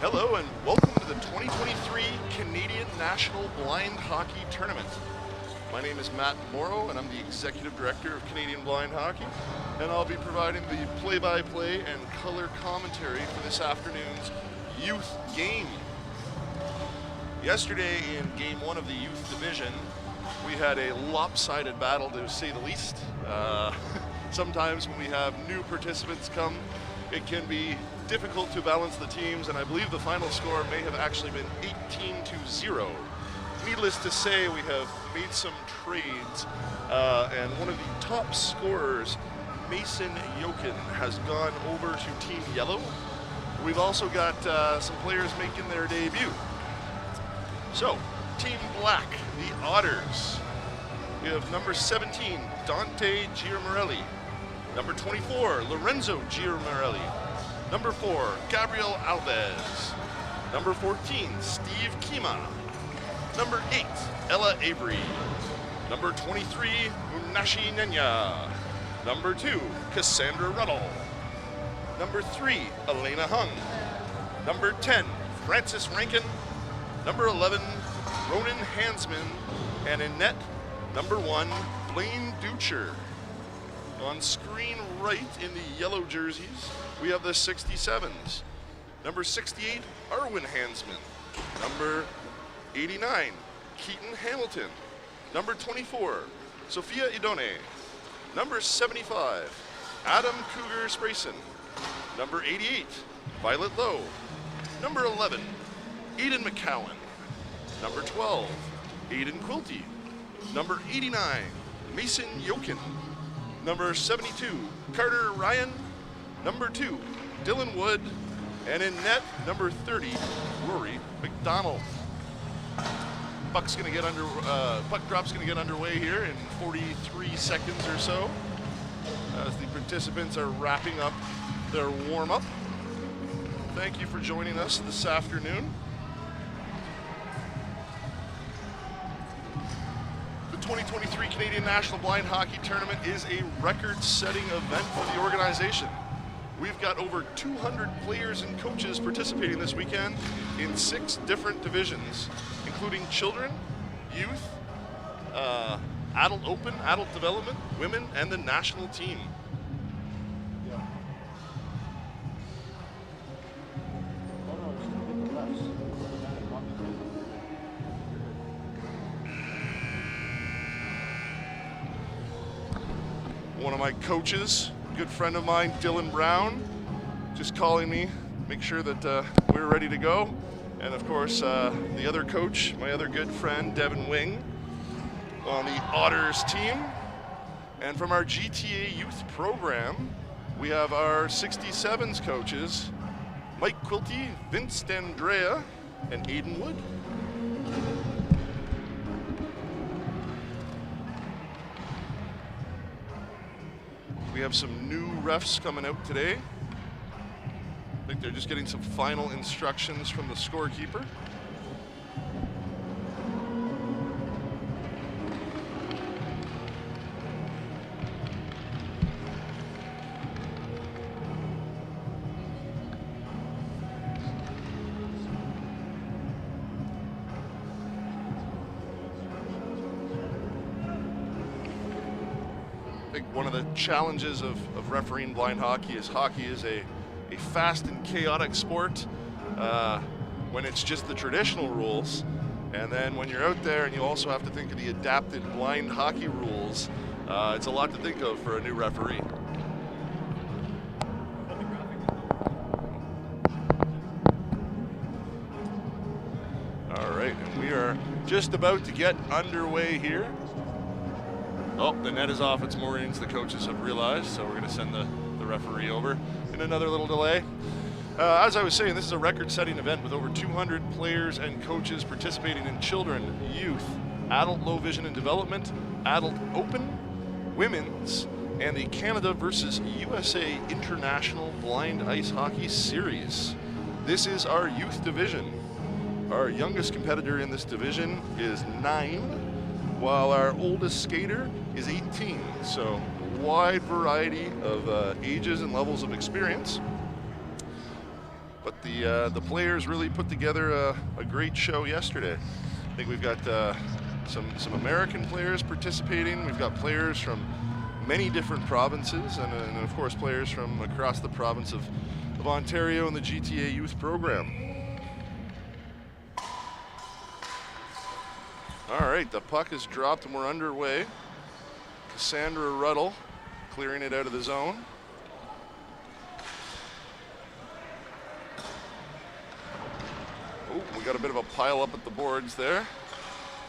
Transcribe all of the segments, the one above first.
Hello and welcome to the 2023 Canadian National Blind Hockey Tournament. My name is Matt Morrow and I'm the Executive Director of Canadian Blind Hockey, and I'll be providing the play-by-play and color commentary for this afternoon's youth game. Yesterday in Game 1 of the youth division, we had a lopsided battle to say the least. Sometimes when we have new participants come, it can be difficult to balance the teams, and I believe the final score may have actually been 18-0. Needless to say, we have made some trades, and one of the top scorers, Mason Yokin, has gone over to Team Yellow. We've also got some players making their debut. So, Team Black, the Otters. We have number 17, Dante Giamarelli. Number 24, Lorenzo Giamarelli. Number 4, Gabriel Alves. Number 14, Steve Kima. Number 8, Ella Avery. Number 23, Unashi Nenya. Number 2, Cassandra Ruddle. Number 3, Elena Hung. Number 10, Francis Rankin. Number 11, Ronan Hansman. And in net, number 1, Blaine Ducher. On screen right in the yellow jerseys, we have the 67's. Number 68, Arwin Hansman. Number 89, Keaton Hamilton. Number 24, Sophia Idone. Number 75, Adam Cougar Sprayson. Number 88, Violet Lowe. Number 11, Aiden McCowan. Number 12, Aiden Quilty. Number 89, Mason Yokin. Number 72, Carter Ryan. Number 2, Dylan Wood. And in net, number 30, Rory McDonald. Puck drop's gonna get underway here in 43 seconds or so, as the participants are wrapping up their warm-up. Thank you for joining us this afternoon. The 2023 Canadian National Blind Hockey Tournament is a record-setting event for the organization. We've got over 200 players and coaches participating this weekend in 6 different divisions, including children, youth, adult open, adult development, women, and the national team. One of my coaches, good friend of mine, Dylan Brown, just calling me, make sure that we're ready to go. And of course, the other coach, my other good friend, Devin Wing, on the Otters team. And from our GTA youth program, we have our 67's coaches, Mike Quilty, Vince D'Andrea, and Aiden Wood. We have some new refs coming out today. I think they're just getting some final instructions from the scorekeeper. I think one of the challenges of refereeing blind hockey is a fast and chaotic sport when it's just the traditional rules, and then when you're out there and you also have to think of the adapted blind hockey rules, it's a lot to think of for a new referee. All right, and we are just about to get underway here. Oh, the net is off its moorings, the coaches have realized, so we're going to send the referee over in another little delay. As I was saying, this is a record-setting event with over 200 players and coaches participating in children, youth, adult low vision and development, adult open, women's, and the Canada versus USA International Blind Ice Hockey Series. This is our youth division. Our youngest competitor in this division is 9, while our oldest skater is 18. So wide variety of ages and levels of experience. But the players really put together a great show yesterday. I think we've got some American players participating. We've got players from many different provinces, and of course players from across the province of Ontario and the GTA Youth Program. All right, the puck is dropped and we're underway. Cassandra Ruddle clearing it out of the zone. Oh, we got a bit of a pile up at the boards there.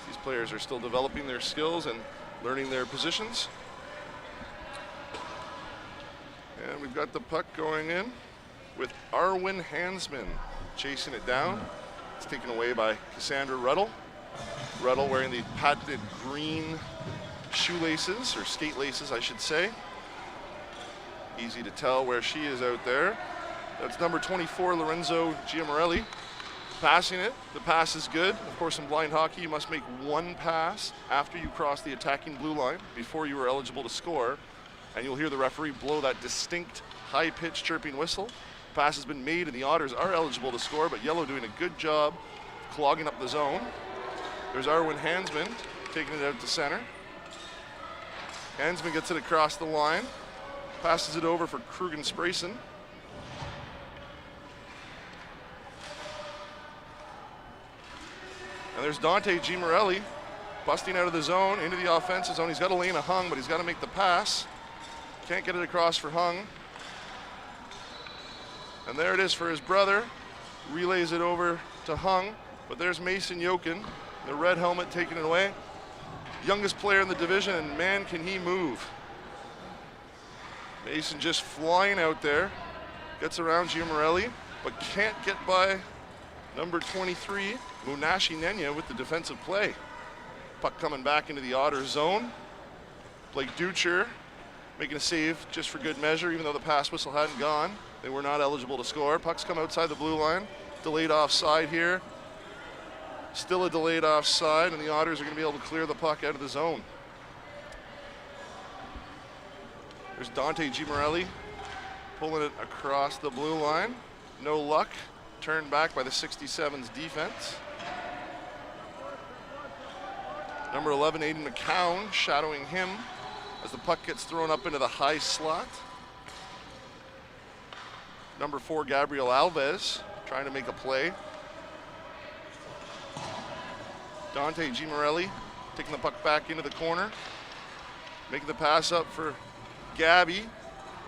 These players are still developing their skills and learning their positions. And we've got the puck going in with Arwen Hansman chasing it down. It's taken away by Cassandra Ruddle. Ruddle wearing the patented green shoelaces, or skate laces, I should say. Easy to tell where she is out there. That's number 24, Lorenzo Giamorelli, passing it. The pass is good. Of course, in blind hockey, you must make one pass after you cross the attacking blue line before you are eligible to score. And you'll hear the referee blow that distinct, high-pitched chirping whistle. Pass has been made, and the Otters are eligible to score, but Yellow doing a good job clogging up the zone. There's Arwen Hansman taking it out to center. Hansman gets it across the line, passes it over for Krugen Sprayson. And there's Dante Giamorelli busting out of the zone into the offensive zone. He's got Elena Hung, but he's got to make the pass. Can't get it across for Hung. And there it is for his brother. Relays it over to Hung, but there's Mason Yokin, the red helmet, taking it away. Youngest player in the division, and man, can he move. Mason just flying out there. Gets around Giamorelli, but can't get by number 23, Munashi Nenya, with the defensive play. Puck coming back into the Otters zone. Blake Ducher making a save just for good measure, even though the pass whistle hadn't gone. They were not eligible to score. Pucks come outside the blue line. Delayed offside here. Still a delayed offside, and the Otters are going to be able to clear the puck out of the zone. There's Dante Giamorelli pulling it across the blue line. No luck. Turned back by the 67's defense. Number 11, Aiden McCown, shadowing him as the puck gets thrown up into the high slot. Number 4, Gabriel Alves, trying to make a play. Dante Giamorelli taking the puck back into the corner. Making the pass up for Gabby.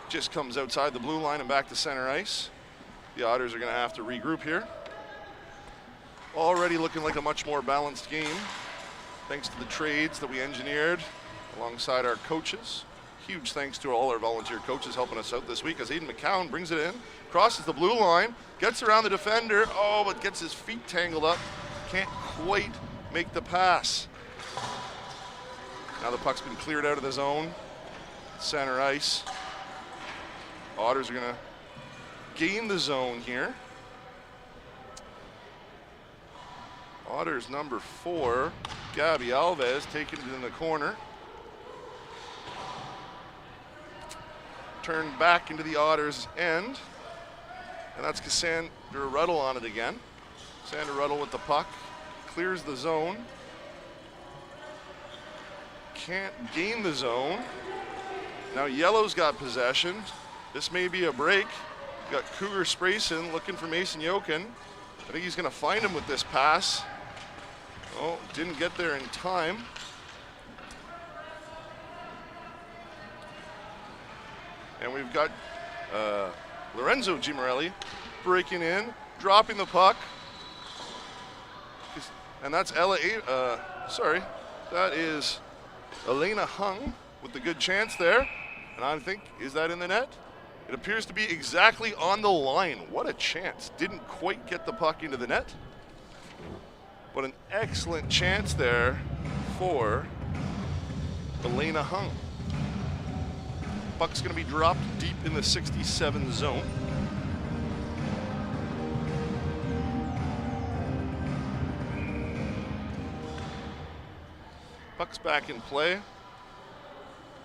Just comes outside the blue line and back to center ice. The Otters are going to have to regroup here. Already looking like a much more balanced game, thanks to the trades that we engineered alongside our coaches. Huge thanks to all our volunteer coaches helping us out this week as Aiden McCown brings it in, crosses the blue line, gets around the defender, but gets his feet tangled up. Can't quite make the pass. Now the puck's been cleared out of the zone. Center ice. Otters are going to gain the zone here. Otters number 4, Gabby Alves, taking it in the corner. Turned back into the Otters' end. And that's Cassandra Ruddle on it again. Cassandra Ruddle with the puck. Clears the zone. Can't gain the zone. Now Yellow's got possession. This may be a break. Got Cougar Sprayson looking for Mason Yokin. I think he's going to find him with this pass. Oh, didn't get there in time. And we've got Lorenzo Giamorelli breaking in, dropping the puck. And that's that is Elena Hung with the good chance there. And I think, is that in the net? It appears to be exactly on the line. What a chance. Didn't quite get the puck into the net. But an excellent chance there for Elena Hung. Puck's going to be dropped deep in the 67 zone. Puck's back in play.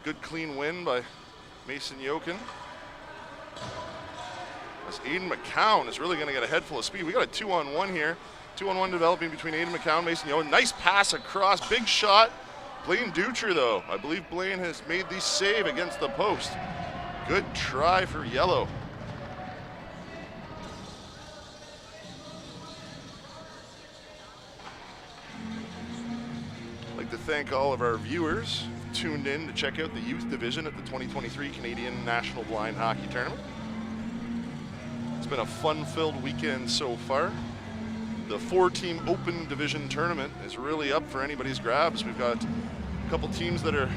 Good clean win by Mason Yokin. as Aiden McCown is really going to get a head full of speed. We got a 2-on-1 here. 2-on-1 developing between Aiden McCown, Mason Yo. Nice pass across, big shot. Blaine Ducher, though. I believe Blaine has made the save against the post. Good try for yellow. I'd like to thank all of our viewers who tuned in to check out the youth division at the 2023 Canadian National Blind Hockey Tournament. It's been a fun-filled weekend so far. The 4-team open division tournament is really up for anybody's grabs. We've got a couple teams that are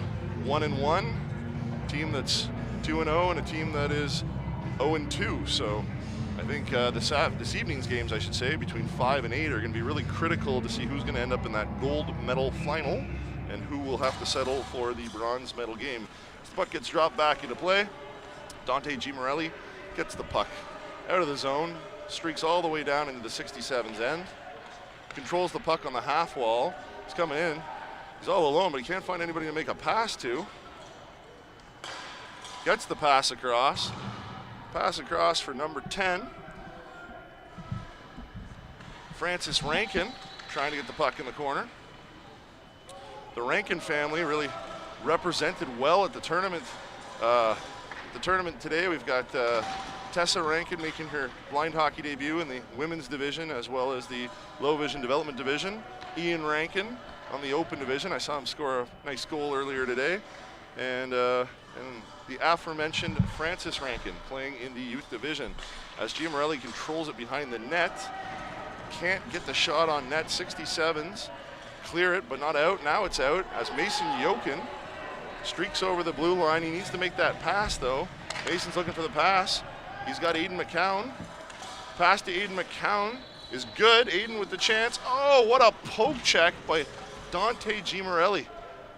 1-1, a team that's 2-0, and a team that is 0-2. So I think this evening's games, I should say, between 5 and 8 are going to be really critical to see who's going to end up in that gold medal final and who will have to settle for the bronze medal game. As the puck gets dropped back into play, Dante Gimarelli gets the puck out of the zone, streaks all the way down into the 67's end, controls the puck on the half wall. He's coming in. He's all alone, but he can't find anybody to make a pass to. Gets the pass across. Pass across for number 10. Francis Rankin trying to get the puck in the corner. The Rankin family really represented well at the tournament. Today, we've got Tessa Rankin making her blind hockey debut in the women's division as well as the low vision development division. Ian Rankin on the open division. I saw him score a nice goal earlier today. And the aforementioned Francis Rankin playing in the youth division. As Giamarelli controls it behind the net. Can't get the shot on net. 67's clear it, but not out. Now it's out as Mason Yokin streaks over the blue line. He needs to make that pass, though. Mason's looking for the pass. He's got Aiden McCown. Pass to Aiden McCown is good. Aiden with the chance. Oh, what a poke check by Dante Gimarelli.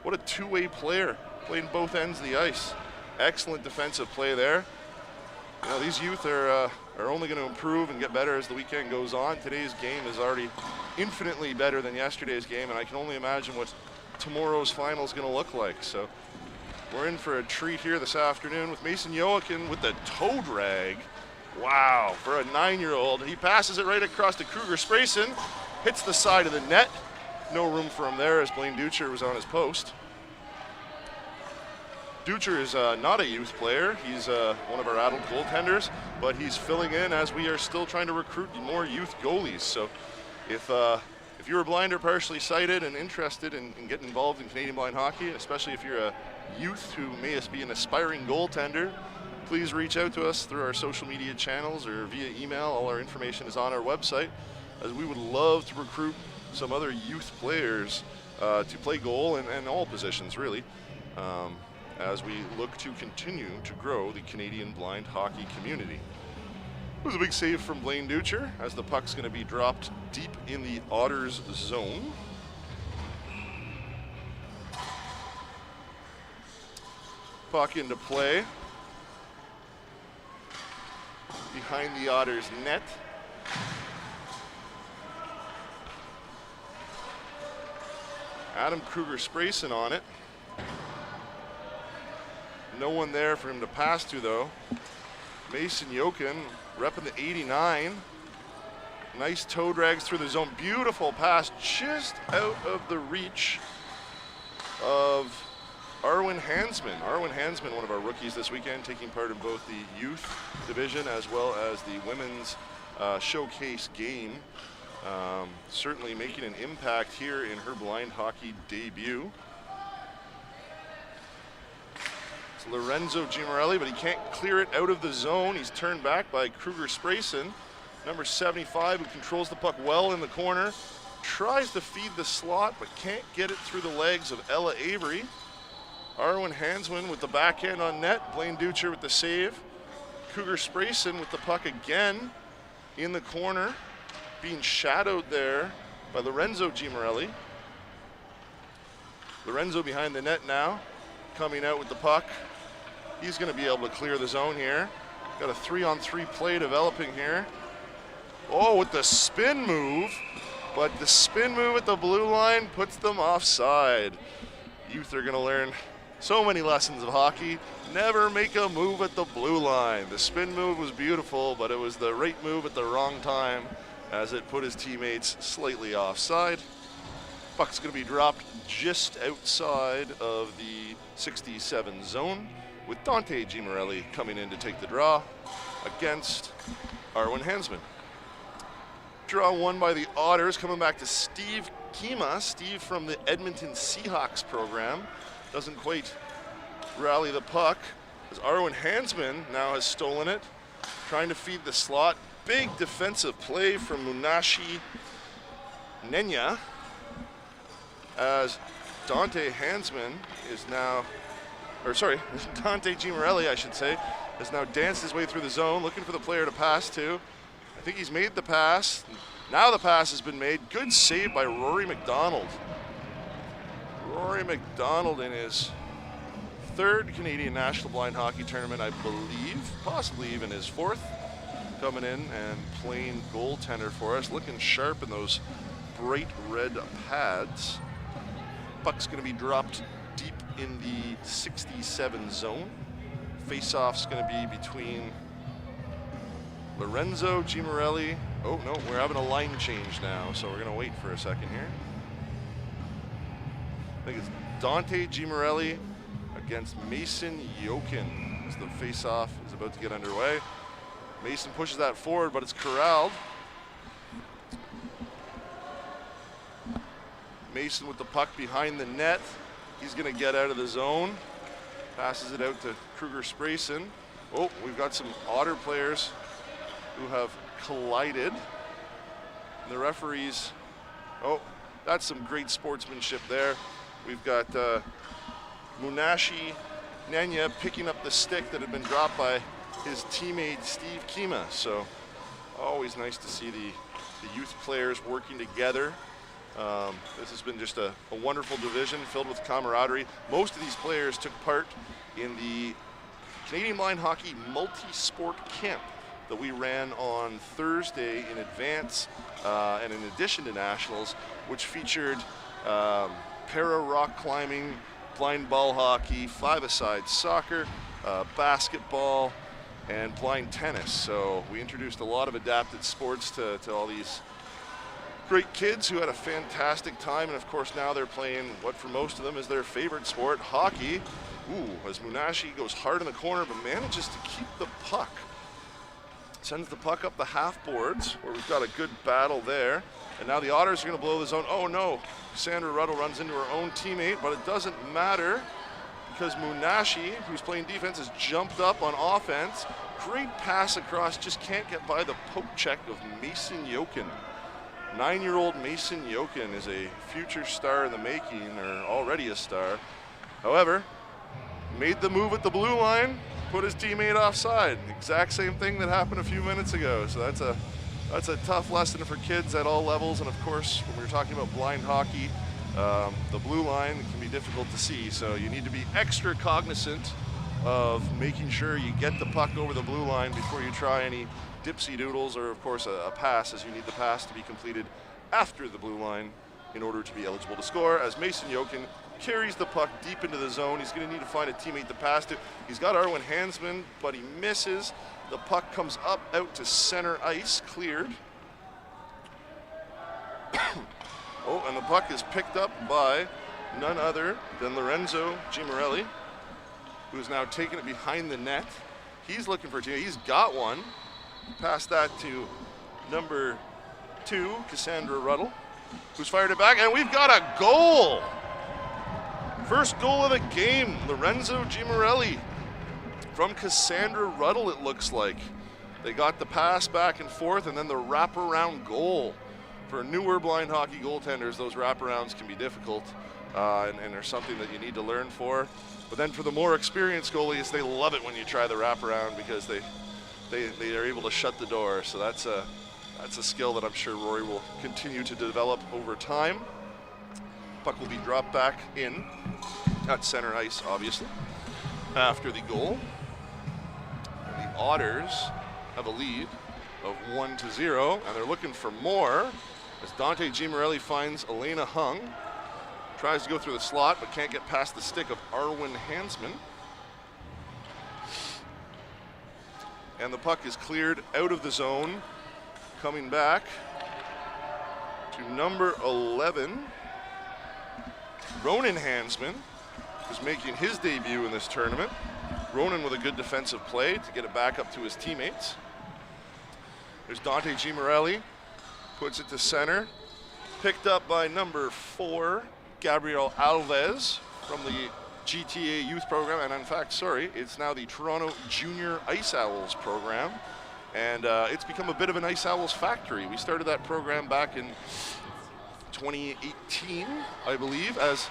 What a two-way player, playing both ends of the ice. Excellent defensive play there. You know, these youth are only going to improve and get better as the weekend goes on. Today's game is already infinitely better than yesterday's game, and I can only imagine what tomorrow's final is going to look like. So we're in for a treat here this afternoon with Mason Joachim with the toe drag. Wow, for a 9-year-old. He passes it right across to Kruger Sprayson, hits the side of the net. No room for him there as Blaine Ducher was on his post. Ducher is not a youth player. He's one of our adult goaltenders, but he's filling in as we are still trying to recruit more youth goalies. So if you're blind or partially sighted and interested in getting involved in Canadian blind hockey, especially if you're a youth who may be an aspiring goaltender, please reach out to us through our social media channels or via email. All our information is on our website, as we would love to recruit some other youth players to play goal and all positions, really, as we look to continue to grow the Canadian blind hockey community. It was a big save from Blaine Ducher as the puck's going to be dropped deep in the Otters zone. Puck into play behind the Otters net. Adam Kruger Sprayson on it. No one there for him to pass to, though. Mason Jokin repping the 89. Nice toe drags through the zone. Beautiful pass just out of the reach of Arwen Hansman. Arwen Hansman, one of our rookies this weekend, taking part in both the youth division as well as the women's showcase game. Certainly making an impact here in her blind hockey debut. It's Lorenzo Gimarelli, but he can't clear it out of the zone. He's turned back by Kruger Sprayson, number 75, who controls the puck well in the corner. Tries to feed the slot, but can't get it through the legs of Ella Avery. Arwen Hansman with the backhand on net. Blaine Ducher with the save. Kruger Sprayson with the puck again in the corner, being shadowed there by Lorenzo Gimarelli. Lorenzo behind the net now, coming out with the puck. He's going to be able to clear the zone here. Got a 3-on-3 play developing here. Oh, with the spin move, but the spin move at the blue line puts them offside. Youth are going to learn So many lessons of hockey. Never make a move at the blue line. The spin move was beautiful, but it was the right move at the wrong time as it put his teammates slightly offside. Puck's going to be dropped just outside of the 67 zone with Dante Gimarelli coming in to take the draw against Arwen Hansman. Draw won by the Otters, coming back to Steve Kima. Steve from the Edmonton Seahawks program. Doesn't quite rally the puck as Arwen Hansman now has stolen it, trying to feed the slot. Big defensive play from Munashi Nenya as Dante Hansman is now, or sorry, Dante Gimarelli, I should say, has now danced his way through the zone, looking for the player to pass to. I think he's made the pass. Now the pass has been made. Good save by Rory McDonald. Rory McDonald in his third Canadian National Blind Hockey Tournament, I believe, possibly even his fourth, coming in and playing goaltender for us, looking sharp in those bright red pads. Puck's going to be dropped deep in the 67 zone. Face-off's going to be between Lorenzo Gimarelli. Oh no, we're having a line change now, so we're going to wait for a second here. I think it's Dante Gimarelli against Mason Yokin as the face-off is about to get underway. Mason pushes that forward, but it's corralled. Mason with the puck behind the net. He's going to get out of the zone. Passes it out to Kruger Sprayson. Oh, we've got some Otter players who have collided. And the referees, oh, that's some great sportsmanship there. We've got Munashi Nenya picking up the stick that had been dropped by his teammate Steve Kima. So always nice to see the youth players working together. This has been just a wonderful division filled with camaraderie. Most of these players took part in the Canadian Blind Hockey multi-sport camp that we ran on Thursday in advance and in addition to Nationals, which featured para-rock climbing, blind ball hockey, five-a-side soccer, basketball, and blind tennis. So we introduced a lot of adapted sports to all these great kids who had a fantastic time, and of course now they're playing what for most of them is their favorite sport, hockey. Ooh, as Munashi goes hard in the corner but manages to keep the puck. Sends the puck up the half boards where we've got a good battle there. And now the Otters are going to blow the zone. Oh no, Cassandra Ruddle runs into her own teammate, but it doesn't matter because Munashi, who's playing defense, has jumped up on offense. Great pass across, just can't get by the poke check of Mason Yokin. 9-year-old Mason Yokin is a future star in the making, or already a star. However, made the move at the blue line, put his teammate offside. Exact same thing that happened a few minutes ago. So that's a tough lesson for kids at all levels. And of course, when we're talking about blind hockey, the blue line can be difficult to see. So you need to be extra cognizant of making sure you get the puck over the blue line before you try any dipsy doodles or of course a pass, as you need the pass to be completed after the blue line in order to be eligible to score. As Mason Yokin carries the puck deep into the zone, he's going to need to find a teammate to pass to. He's got Arwen Hansman, but he misses. The puck comes up out to center ice, cleared. Oh, and the puck is picked up by none other than Lorenzo Gimarelli, who's now taking it behind the net. He's looking for a teammate. He's got one. Pass that to number 2, Cassandra Ruddle, who's fired it back, and we've got a goal. First goal of the game, Lorenzo Gimarelli from Cassandra Ruddle, it looks like. They got the pass back and forth, and then the wraparound goal. For newer blind hockey goaltenders, those wraparounds can be difficult, and are something that you need to learn for. But then for the more experienced goalies, they love it when you try the wraparound because they are able to shut the door. So that's a skill that I'm sure Rory will continue to develop over time. Puck will be dropped back in at center ice, obviously, after the goal. And the Otters have a lead of 1-0, and they're looking for more as Dante Gimarelli finds Elena Hung. Tries to go through the slot, but can't get past the stick of Arwen Hansman. And the puck is cleared out of the zone. Coming back to number 11, Ronan Hansman, who's making his debut in this tournament. Ronan with a good defensive play to get it back up to his teammates. There's Dante Gimarelli, puts it to center. Picked up by number 4, Gabriel Alves from the GTA Youth Program, and in fact, sorry, it's now the Toronto Junior Ice Owls program, and it's become a bit of an Ice Owls factory. We started that program back in 2018, I believe, as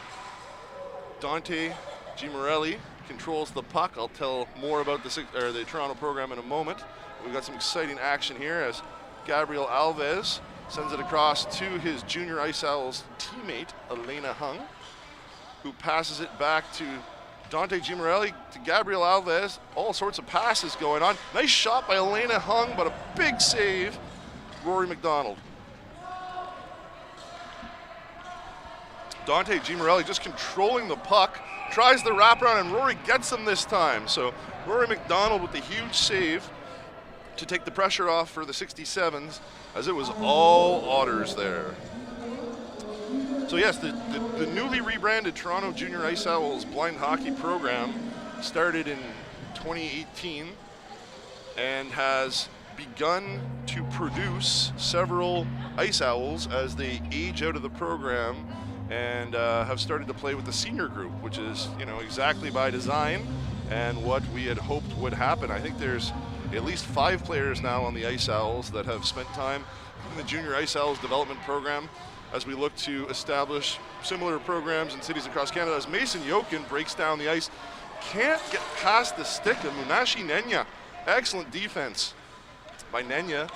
Dante Gimarelli controls the puck. I'll tell more about the Toronto program in a moment. We've got some exciting action here as Gabriel Alves sends it across to his Junior Ice Owls teammate, Elena Hung, who passes it back to Dante Gimarelli, to Gabriel Alves. All sorts of passes going on. Nice shot by Elena Hung, but a big save, Rory McDonald. Dante Gimarelli just controlling the puck, tries the wraparound, and Rory gets him this time. So Rory McDonald with the huge save to take the pressure off for the 67's, as it was all Otters there. So yes, the newly rebranded Toronto Junior Ice Owls blind hockey program started in 2018 and has begun to produce several Ice Owls as they age out of the program and have started to play with the senior group, which is, you know, exactly by design and what we had hoped would happen. I think there's at least 5 players now on the Ice Owls that have spent time in the Junior Ice Owls development program, as we look to establish similar programs in cities across Canada. As Mason Yokin breaks down the ice, can't get past the stick of Munashi Nenya. Excellent defense by Nenya,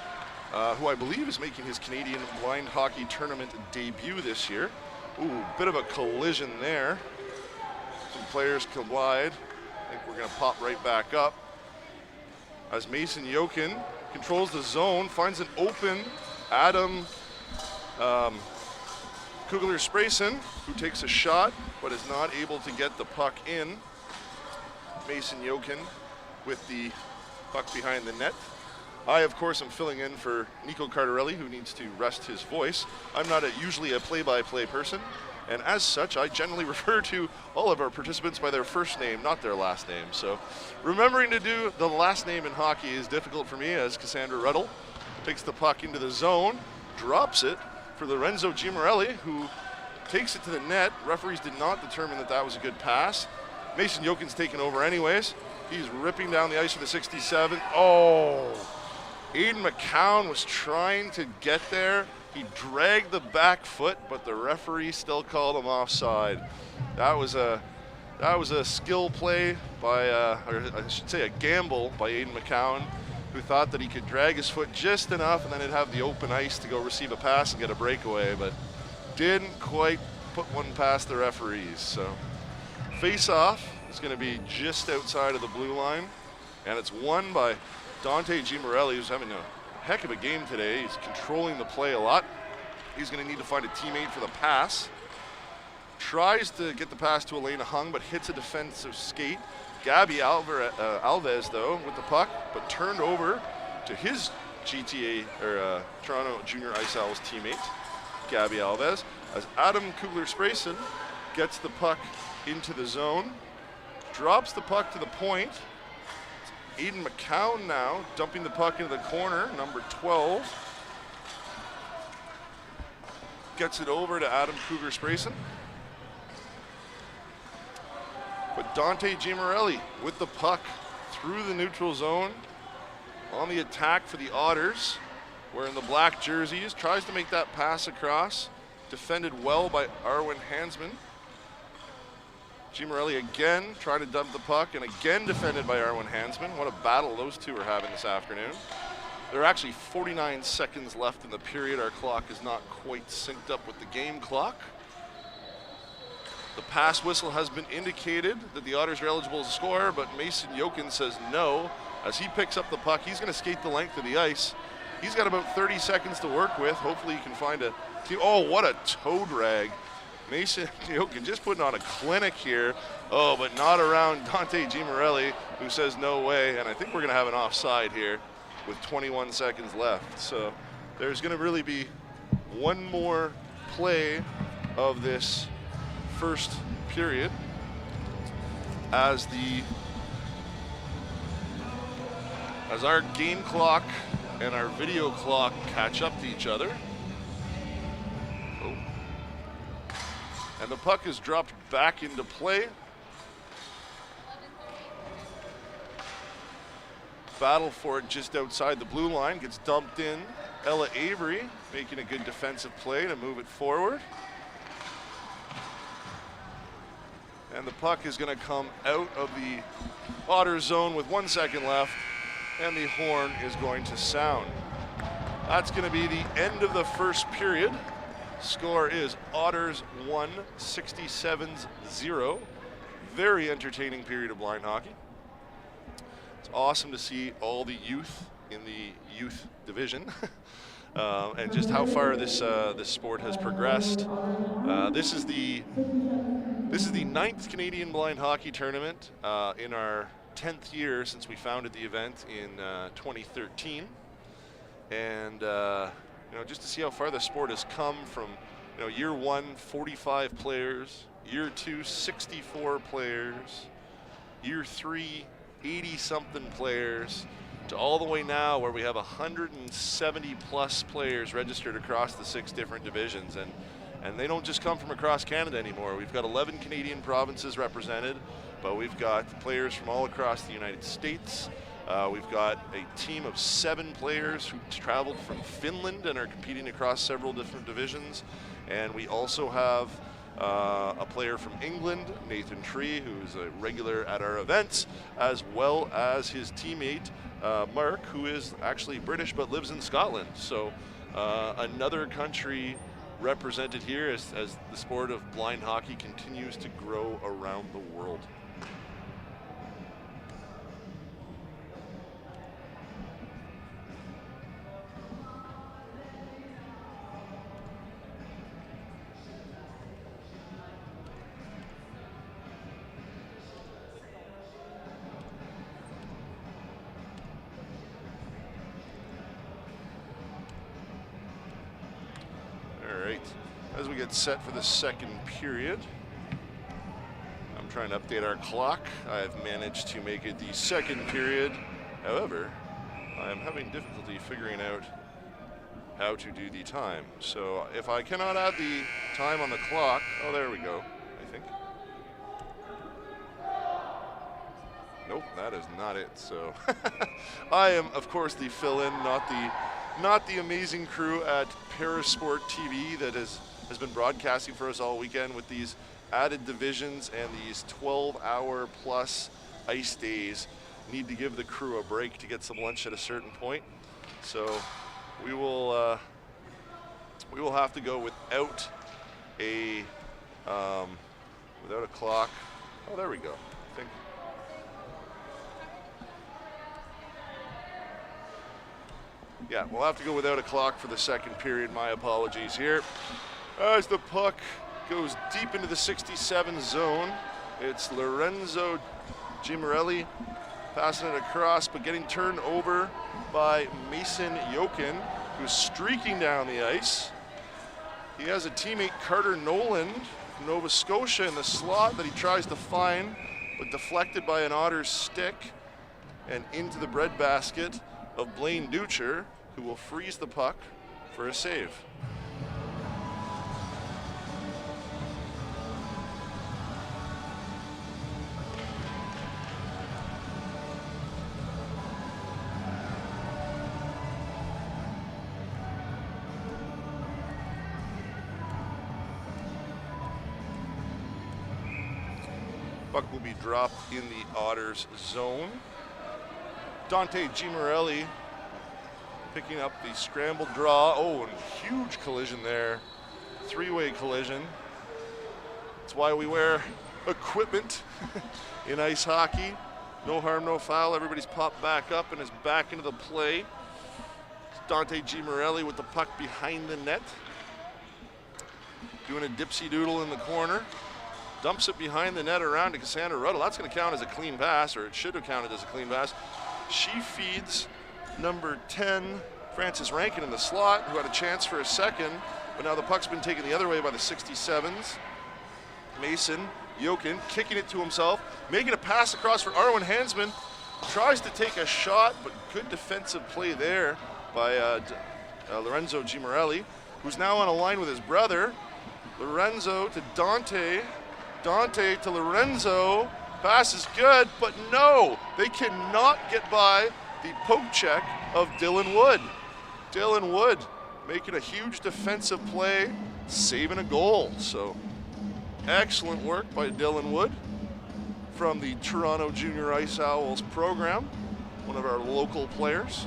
who I believe is making his Canadian blind hockey tournament debut this year. Ooh, bit of a collision there. Some players collide. I think we're gonna pop right back up. As Mason Yokin controls the zone, finds an open Adam Kugler-Sprayson, who takes a shot but is not able to get the puck in. Mason Yokin with the puck behind the net. I, of course, am filling in for Nico Cardarelli, who needs to rest his voice. I'm not usually a play-by-play person, and as such, I generally refer to all of our participants by their first name, not their last name. So remembering to do the last name in hockey is difficult for me, as Cassandra Ruddle takes the puck into the zone, drops it for Lorenzo Gimarelli, who takes it to the net. Referees did not determine that that was a good pass. Mason Yokin's taken over anyways. He's ripping down the ice for the 67. Oh, Aiden McCown was trying to get there. He dragged the back foot, but the referee still called him offside. That was a skill play by, or I should say a gamble by Aiden McCown, who thought that he could drag his foot just enough and then he'd have the open ice to go receive a pass and get a breakaway, but didn't quite put one past the referees. So face-off is going to be just outside of the blue line, and it's won by Dante Gimarelli, who's having a heck of a game today. He's controlling the play a lot. He's going to need to find a teammate for the pass. Tries to get the pass to Elena Hung, but hits a defensive skate. Gabby Alves, though, with the puck, but turned over to his GTA, or Toronto Junior Ice Owls teammate, Gabby Alves, as Adam Kugler-Sprayson gets the puck into the zone, drops the puck to the point. It's Aiden McCown now dumping the puck into the corner, number 12. Gets it over to Adam Kugler-Sprayson. But Dante Gimarelli with the puck through the neutral zone on the attack for the Otters, wearing the black jerseys, tries to make that pass across, defended well by Arwen Hansman. Gimarelli again trying to dump the puck, and again defended by Arwen Hansman. What a battle those two are having this afternoon. There are actually 49 seconds left in the period. Our clock is not quite synced up with the game clock. The pass whistle has been indicated that the Otters are eligible to score, but Mason Yokin says no. As he picks up the puck, he's going to skate the length of the ice. He's got about 30 seconds to work with. Hopefully he can find a team. Oh, what a toe drag Mason Yokin just putting on a clinic here. Oh, but not around Dante Gimarelli, who says no way. And I think we're going to have an offside here with 21 seconds left. So there's going to really be one more play of this first period as our game clock and our video clock catch up to each other. Oh. And the puck is dropped back into play. Battle for it just outside the blue line, gets dumped in. Ella Avery making a good defensive play to move it forward. And the puck is going to come out of the Otters zone with 1 second left, and the horn is going to sound. That's going to be the end of the first period. Score is Otters 1, 67's 0. Very entertaining period of blind hockey. It's awesome to see all the youth in the youth division and just how far this sport has progressed. This is the 9th Canadian Blind Hockey Tournament in our 10th year since we founded the event in 2013. And just to see how far the sport has come from, year 1, 45 players, year 2, 64 players, year 3, 80-something players, to all the way now where we have 170 plus players registered across the 6 different divisions. And they don't just come from across Canada anymore. We've got 11 Canadian provinces represented, but we've got players from all across the United States. We've got a team of 7 players who traveled from Finland and are competing across several different divisions. And we also have a player from England, Nathan Tree, who's a regular at our events, as well as his teammate, Mark, who is actually British but lives in Scotland. So another country represented here as the sport of blind hockey continues to grow around the world. As we get set for the second period, I'm trying to update our clock. I've managed to make it the second period. However, I'm having difficulty figuring out how to do the time. So if I cannot add the time on the clock, oh, there we go, I think. Nope, that is not it. So I am, of course, the fill-in, not the amazing crew at Parasport TV that has been broadcasting for us all weekend with these added divisions and these 12-hour plus ice days. Need to give the crew a break to get some lunch at a certain point. So we will have to go without a clock. Oh, there we go. I think. Yeah, we'll have to go without a clock for the second period. My apologies here. As the puck goes deep into the 67 zone, it's Lorenzo Gimarelli passing it across, but getting turned over by Mason Yokin, who's streaking down the ice. He has a teammate, Carter Nolan, from Nova Scotia, in the slot that he tries to find, but deflected by an Otters stick and into the breadbasket of Blaine Ducher, who will freeze the puck for a save. Puck will be dropped in the Otters zone. Dante Gimarelli picking up the scrambled draw. Oh, and huge collision there. 3-way collision. That's why we wear equipment in ice hockey. No harm, no foul. Everybody's popped back up and is back into the play. It's Dante Gimarelli with the puck behind the net. doing a dipsy doodle in the corner. Dumps it behind the net around to Cassandra Ruddle. That's going to count as a clean pass, or it should have counted as a clean pass. She feeds number 10, Frances Rankin, in the slot, who had a chance for a second, but now the puck's been taken the other way by the 67's. Mason Jokin kicking it to himself, making a pass across for Arwen Hansman. Tries to take a shot, but good defensive play there by Lorenzo Gimarelli, who's now on a line with his brother. Lorenzo to Dante. Dante to Lorenzo. Pass is good, but no, they cannot get by the poke check of Dylan Wood. Dylan Wood making a huge defensive play, saving a goal. So excellent work by Dylan Wood from the Toronto Junior Ice Owls program, one of our local players.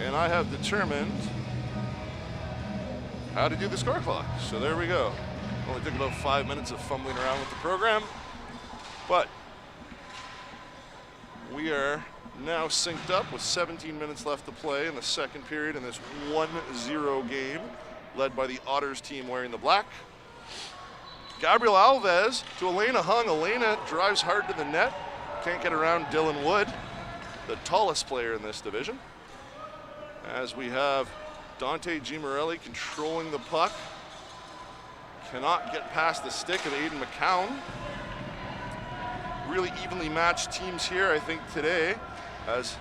And I have determined how to do the score clock. So there we go. Only took about 5 minutes of fumbling around with the program, but we are now synced up with 17 minutes left to play in the second period in this 1-0 game, led by the Otters team wearing the black. Gabriel Alves to Elena Hung. Elena drives hard to the net. Can't get around Dylan Wood, the tallest player in this division. As we have Dante Gimarelli controlling the puck. Cannot get past the stick of Aiden McCown. Really evenly matched teams here, I think, today, as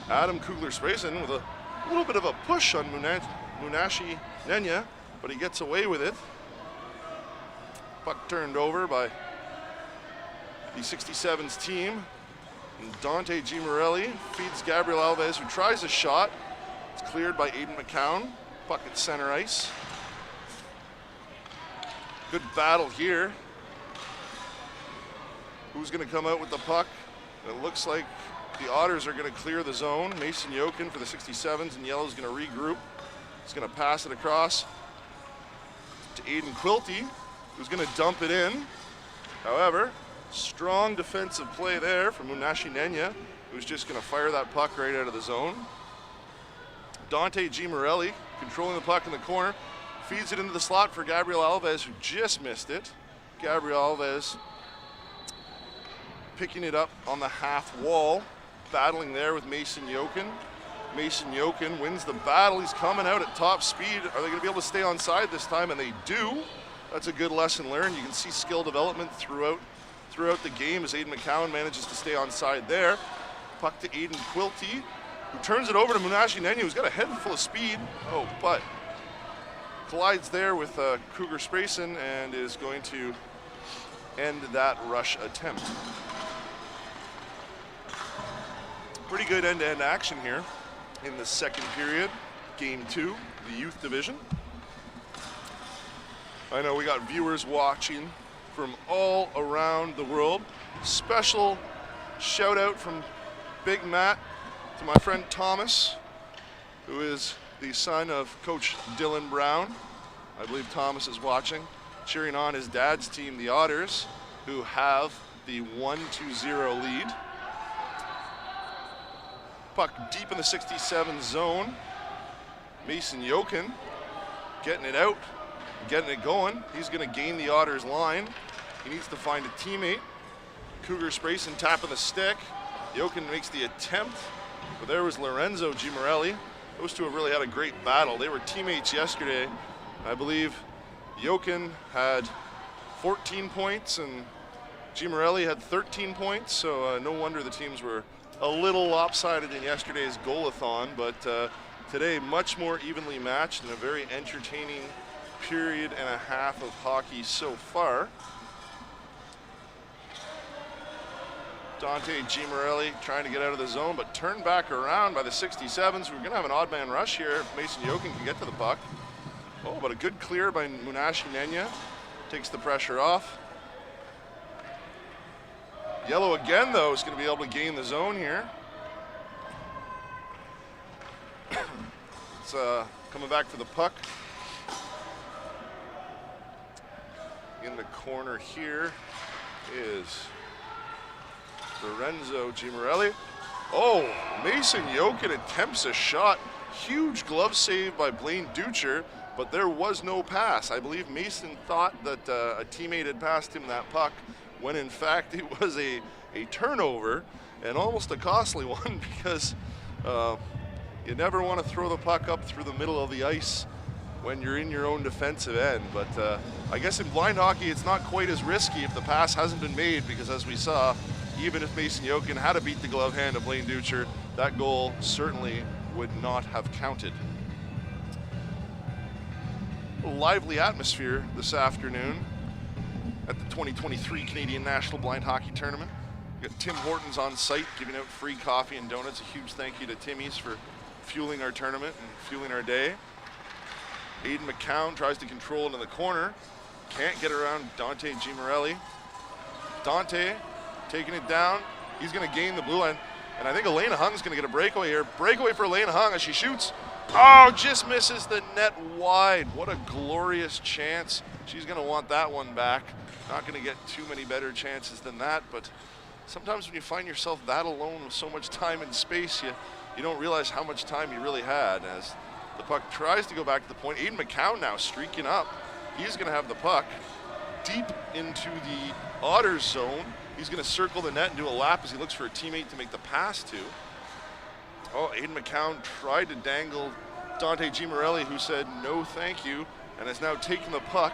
Adam Kugler-Sprayson with a little bit of a push on Munashi Nenya, but he gets away with it. Puck turned over by the 67's team. And Dante Gimarelli feeds Gabriel Alves, who tries a shot. It's cleared by Aiden McCown. Puck at center ice. Good battle here. Who's going to come out with the puck? It looks like the Otters are going to clear the zone. Mason Jokin for the 67's, and yellow is going to regroup. He's going to pass it across to Aiden Quilty, who's going to dump it in. However, strong defensive play there from Munashi Nenya, who's just going to fire that puck right out of the zone. Dante Gimarelli controlling the puck in the corner, feeds it into the slot for Gabriel Alves, who just missed it. Gabriel Alves picking it up on the half wall, battling there with Mason Jokin. Mason Jokin wins the battle. He's coming out at top speed. Are they going to be able to stay on side this time? And they do. That's a good lesson learned. You can see skill development throughout the game as Aiden McCown manages to stay on side there. Puck to Aiden Quilty, who turns it over to Munashi Nenya, who's got a head full of speed. Oh, but collides there with Kruger-Sprayson and is going to end that rush attempt. Pretty good end-to-end action here in the second period, game 2, the youth division. I know we got viewers watching from all around the world. Special shout out from Big Matt to my friend Thomas, who is the son of Coach Dylan Brown. I believe Thomas is watching, cheering on his dad's team, the Otters, who have the 1-0 lead. Puck deep in the 67 zone. Mason Jokin getting it out, getting it going. He's going to gain the Otters line. He needs to find a teammate. Kruger-Sprayson tapping the stick. Jokin makes the attempt, but there was Lorenzo Gimarelli. Those two have really had a great battle. They were teammates yesterday. I believe Jokin had 14 points and Gimarelli had 13 points, so no wonder the teams were a little lopsided in yesterday's goal-a-thon, but today much more evenly matched and a very entertaining period and a half of hockey so far. Dante Gimarelli trying to get out of the zone, but turned back around by the 67's. We're going to have an odd man rush here if Mason Jokin can get to the puck. Oh, but a good clear by Munashi Nenya. Takes the pressure off. Yellow again, though, is going to be able to gain the zone here. It's coming back for the puck. In the corner here is Lorenzo Gimarelli. Oh, Mason Yokin attempts a shot. Huge glove save by Blaine Ducher, but there was no pass. I believe Mason thought that a teammate had passed him that puck, when in fact it was a turnover, and almost a costly one, because you never want to throw the puck up through the middle of the ice when you're in your own defensive end. But I guess in blind hockey it's not quite as risky if the pass hasn't been made, because as we saw, even if Mason Yokin had to beat the glove hand of Blaine Ducher, that goal certainly would not have counted. A lively atmosphere this afternoon at the 2023 Canadian National Blind Hockey Tournament. We got Tim Hortons on site giving out free coffee and donuts. A huge thank you to Timmy's for fueling our tournament and fueling our day. Aiden McCown tries to control it in the corner. Can't get around Dante Gimarelli. Dante taking it down. He's going to gain the blue line. And I think Elena Hung's going to get a breakaway here. Breakaway for Elena Hung as she shoots. Oh, just misses the net wide. What a glorious chance. She's going to want that one back. Not going to get too many better chances than that, but sometimes when you find yourself that alone with so much time and space, you don't realize how much time you really had. As the puck tries to go back to the point. Aiden McCown now streaking up. He's going to have the puck deep into the Otters zone. He's going to circle the net and do a lap as he looks for a teammate to make the pass to. Oh, Aiden McCown tried to dangle Dante Gimarelli, who said no thank you, and has now taken the puck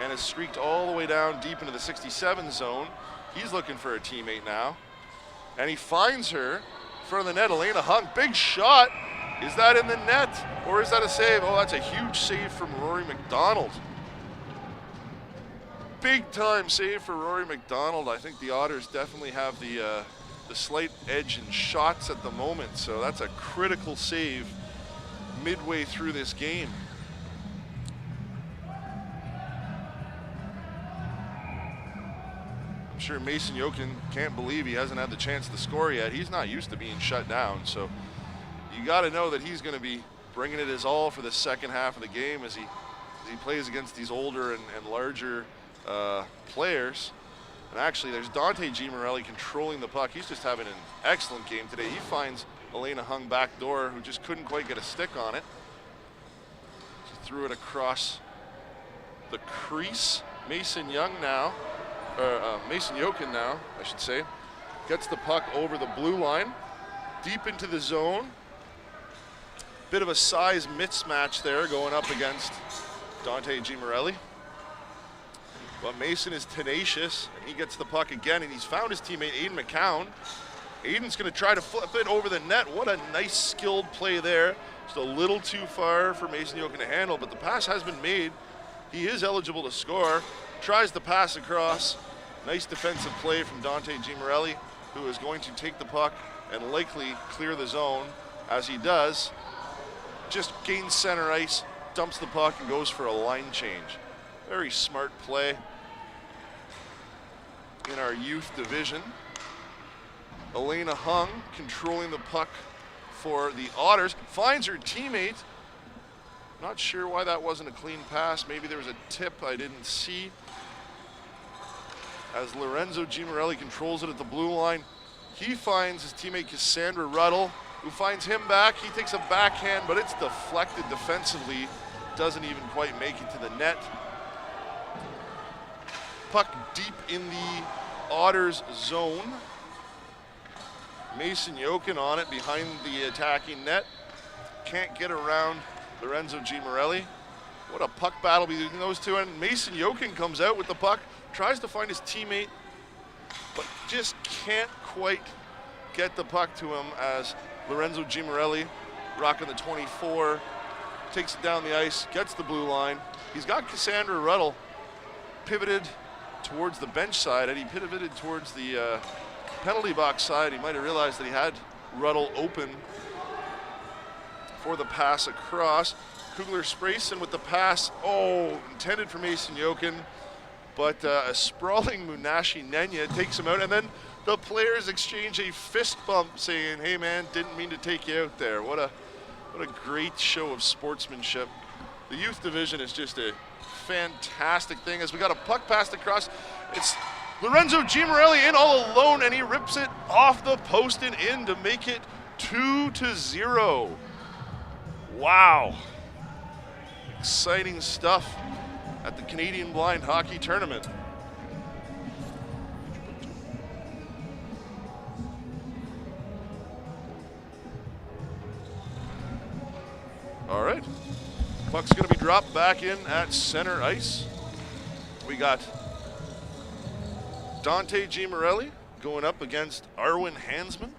and has streaked all the way down deep into the 67 zone. He's looking for a teammate now. And he finds her in front of the net. Elena Hung, big shot. Is that in the net or is that a save? Oh, that's a huge save from Rory McDonald. Big time save for Rory McDonald. I think the Otters definitely have the slight edge in shots at the moment, so that's a critical save midway through this game. I'm sure Mason Yokin can't believe he hasn't had the chance to score yet. He's not used to being shut down, so you got to know that he's going to be bringing it his all for the second half of the game as he plays against these older and larger players. And actually, there's Dante Gimarelli controlling the puck. He's just having an excellent game today. He finds Elena Hung back door, who just couldn't quite get a stick on it. She threw it across the crease. Mason Yokin now, I should say, gets the puck over the blue line, deep into the zone. Bit of a size mismatch there going up against Dante Gimarelli. But Mason is tenacious, and he gets the puck again, and he's found his teammate Aiden McCown. Aiden's going to try to flip it over the net. What a nice skilled play there. Just a little too far for Mason Yokin to handle, but the pass has been made. He is eligible to score. Tries to pass across. Nice defensive play from Dante Gimarelli, who is going to take the puck and likely clear the zone. As he does, just gains center ice, dumps the puck, and goes for a line change. Very smart play in our youth division. Elena Hung controlling the puck for the Otters, finds her teammate. Not sure why that wasn't a clean pass. Maybe there was a tip I didn't see. As Lorenzo Gimarelli controls it at the blue line, he finds his teammate Cassandra Ruddle, who finds him back. He takes a backhand, but it's deflected defensively. Doesn't even quite make it to the net. Puck deep in the Otters zone. Mason Yokin on it behind the attacking net. Can't get around Lorenzo Gimarelli. What a puck battle between those two. And Mason Yokin comes out with the puck, tries to find his teammate, but just can't quite get the puck to him as Lorenzo Gimarelli, rocking the 24, takes it down the ice, gets the blue line. He's got Cassandra Ruddle pivoted towards the bench side, and he pivoted towards the penalty box side. He might have realized that he had Ruddle open for the pass across. Kugler-Sprayson with the pass, intended for Mason Yokin, but a sprawling Munashi Nenya takes him out, and then the players exchange a fist bump saying, hey man, didn't mean to take you out there. What a great show of sportsmanship. The youth division is just a fantastic thing. As we got a puck passed across, it's Lorenzo Gimarelli in all alone, and he rips it off the post and in to make it 2-0. Wow. Exciting stuff at the Canadian Blind Hockey Tournament. All right. Puck's going to be dropped back in at center ice. We got Dante Gimarelli going up against Arwen Hansman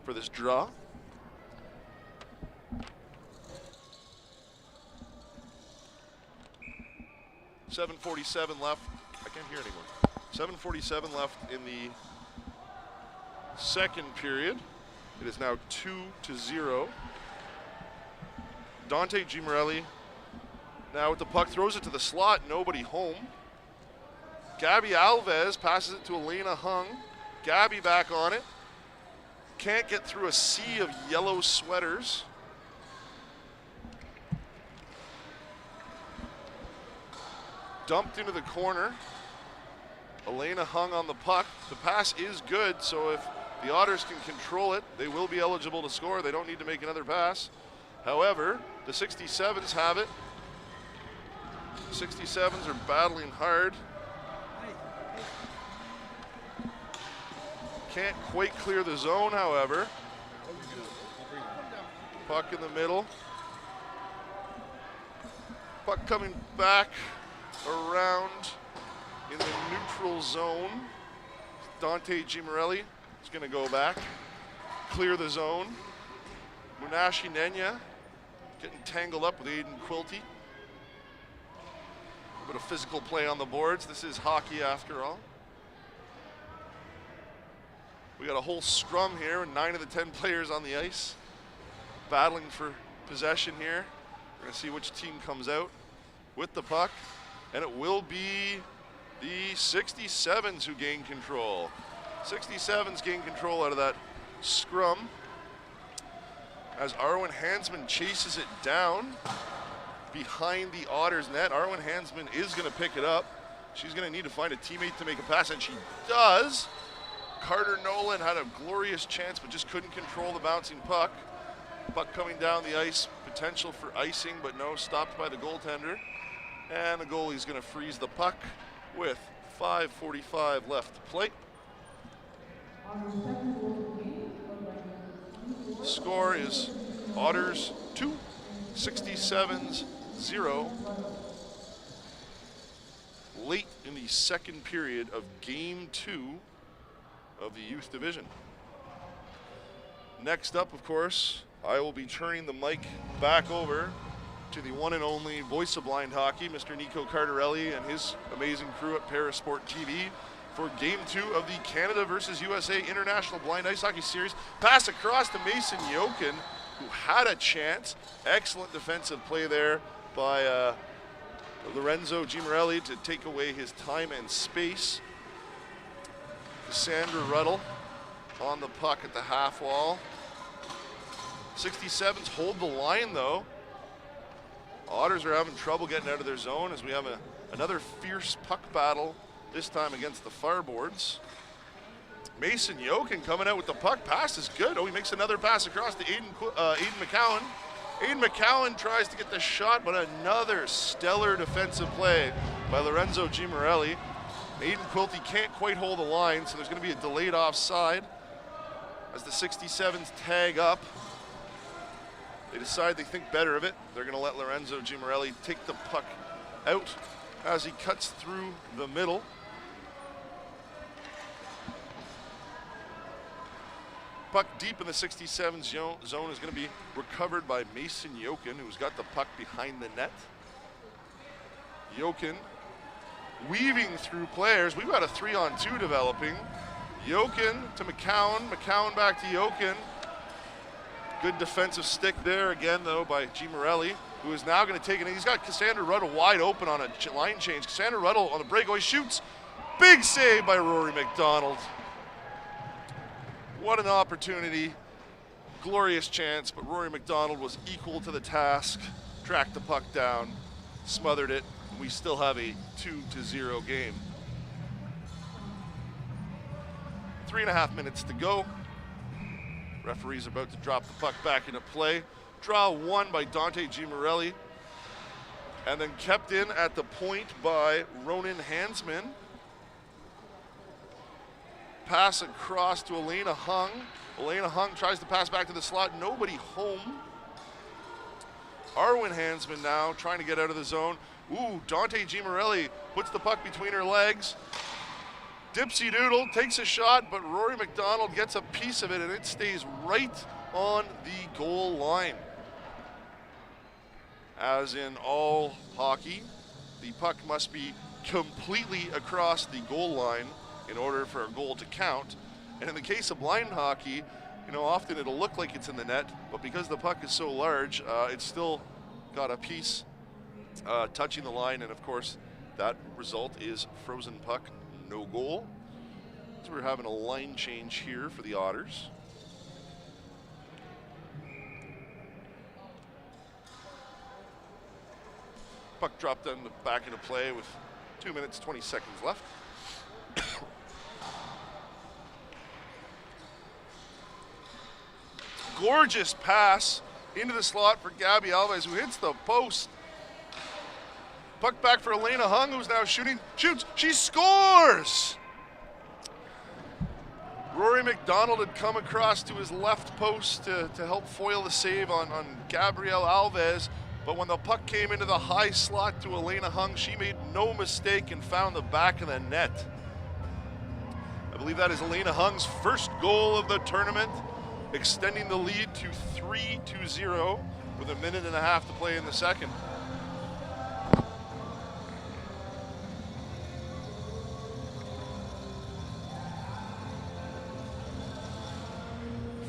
for this draw. .747 left. I can't hear anymore. 7:47 left in the second period. It is now 2-0. Dante Gimarelli now with the puck, throws it to the slot, nobody home. Gabby Alves passes it to Elena Hung. Gabby back on it. Can't get through a sea of yellow sweaters. Dumped into the corner. Elena Hung on the puck. The pass is good, so if the Otters can control it, they will be eligible to score. They don't need to make another pass. However, the 67's have it. 67's are battling hard. Can't quite clear the zone, however. Puck in the middle. Puck coming back around in the neutral zone. Dante Gimarelli is going to go back, clear the zone. Munashi Nenya getting tangled up with Aiden Quilty. A bit of physical play on the boards. This is hockey after all. We got a whole scrum here, and 9 of the 10 players on the ice battling for possession here. We're going to see which team comes out with the puck, and it will be the 67's who gain control. 67's gain control out of that scrum as Arwen Hansman chases it down behind the Otters net. Arwen Hansman is going to pick it up. She's going to need to find a teammate to make a pass, and she does. Carter Nolan had a glorious chance but just couldn't control the bouncing puck. Puck coming down the ice, potential for icing, but no, stopped by the goaltender. And the goalie's going to freeze the puck with 5:45 left to play. Score is Otters 2, 67's 0. Late in the second period of Game 2 of the Youth Division. Next up, of course, I will be turning the mic back over to the one and only voice of blind hockey, Mr. Nico Cardarelli and his amazing crew at Parasport TV for Game 2 of the Canada versus USA International Blind Ice Hockey Series. Pass across to Mason Yokin, who had a chance. Excellent defensive play there by Lorenzo Gimarelli to take away his time and space. Cassandra Ruddle on the puck at the half wall. 67's hold the line though. Otters are having trouble getting out of their zone as we have another fierce puck battle, this time against the Fireboards. Mason Yokin coming out with the puck. Pass is good. Oh, he makes another pass across to Aiden McCowan. Aiden McCowan tries to get the shot, but another stellar defensive play by Lorenzo Gimarelli. Aiden Quilty can't quite hold the line, so there's going to be a delayed offside as the 67's tag up. They decide they think better of it. They're going to let Lorenzo Gimarelli take the puck out as he cuts through the middle. Puck deep in the 67 zone is going to be recovered by Mason Yokin, who's got the puck behind the net. Yokin weaving through players. We've got a 3-on-2 developing. Yokin to McCowan, McCowan back to Yokin. Good defensive stick there again, though, by Gimarelli, who is now going to take it. He's got Cassandra Ruddle wide open on a line change. Cassandra Ruddle on the breakaway shoots. Big save by Rory McDonald. What an opportunity. Glorious chance, but Rory McDonald was equal to the task. Tracked the puck down, smothered it. We still have a 2-0 game. 3.5 minutes to go. Referee's about to drop the puck back into play. Draw one by Dante Gimarelli. And then kept in at the point by Ronan Hansman. Pass across to Elena Hung. Elena Hung tries to pass back to the slot. Nobody home. Arwen Hansman now trying to get out of the zone. Ooh, Dante Gimarelli puts the puck between her legs. Dipsy Doodle takes a shot, but Rory McDonald gets a piece of it, and it stays right on the goal line. As in all hockey, the puck must be completely across the goal line in order for a goal to count. And in the case of blind hockey, you know, often it'll look like it's in the net, but because the puck is so large, it's still got a piece touching the line, and of course, that result is frozen puck, no goal. So we're having a line change here for the Otters. Puck dropped down the back into play with 2 minutes, 20 seconds left. Gorgeous pass into the slot for Gabby Alves, who hits the post. Puck back for Elena Hung, who's now shooting. Shoots, she scores! Rory McDonald had come across to his left post to help foil the save on Gabrielle Alves. But when the puck came into the high slot to Elena Hung, she made no mistake and found the back of the net. I believe that is Elena Hung's first goal of the tournament, extending the lead to 3-0 with 1.5 minutes to play in the second.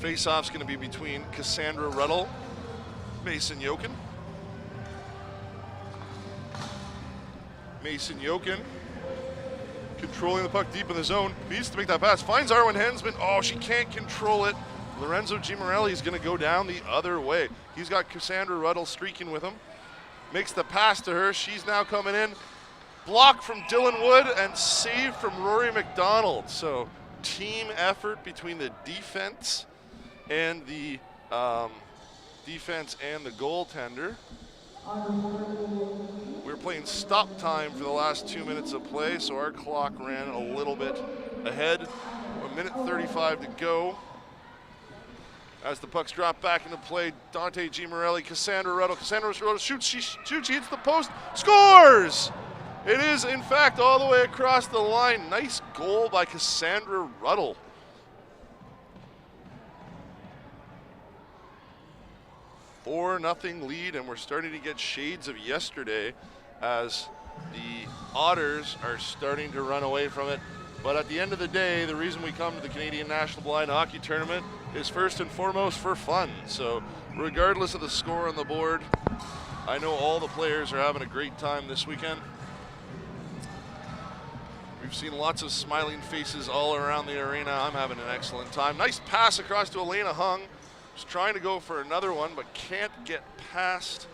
Face-off's going to be between Cassandra Ruddle, Mason Jokin. Mason Jokin controlling the puck deep in the zone. Needs to make that pass. Finds Arwen Hensman. Oh, she can't control it. Lorenzo Gimarelli is going to go down the other way. He's got Cassandra Ruddle streaking with him. Makes the pass to her. She's now coming in. Block from Dylan Wood and save from Rory McDonald. So team effort between the defense and the goaltender. We were playing stop time for the last 2 minutes of play, so our clock ran a little bit ahead. 1 minute 35 to go. As the puck's dropped back into play, Dante Gimarelli, Cassandra Ruddle. Cassandra Ruddle shoots, she hits the post, scores! It is, in fact, all the way across the line. Nice goal by Cassandra Ruddle. Four nothing lead, and we're starting to get shades of yesterday as the Otters are starting to run away from it. But at the end of the day, the reason we come to the Canadian National Blind Hockey Tournament is first and foremost for fun. So regardless of the score on the board, I know all the players are having a great time this weekend. We've seen lots of smiling faces all around the arena. I'm having an excellent time. Nice pass across to Elena Hung. Just trying to go for another one, but can't get past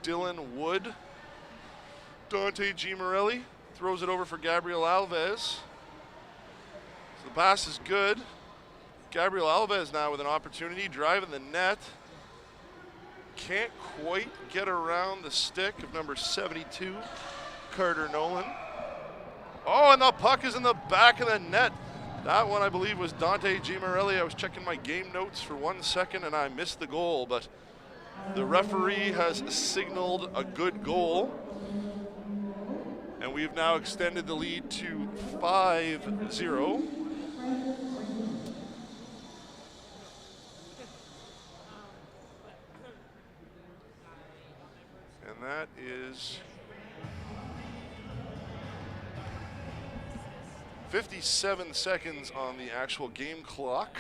Dylan Wood. Dante Gimarelli throws it over for Gabrielle Alves. So the pass is good. Gabrielle Alves now with an opportunity, driving the net. Can't quite get around the stick of number 72, Carter Nolan. Oh, and the puck is in the back of the net. That one, I believe, was Dante Gimarelli. I was checking my game notes for 1 second, and I missed the goal, but the referee has signaled a good goal. And we've now extended the lead to 5-0. And that is 57 seconds on the actual game clock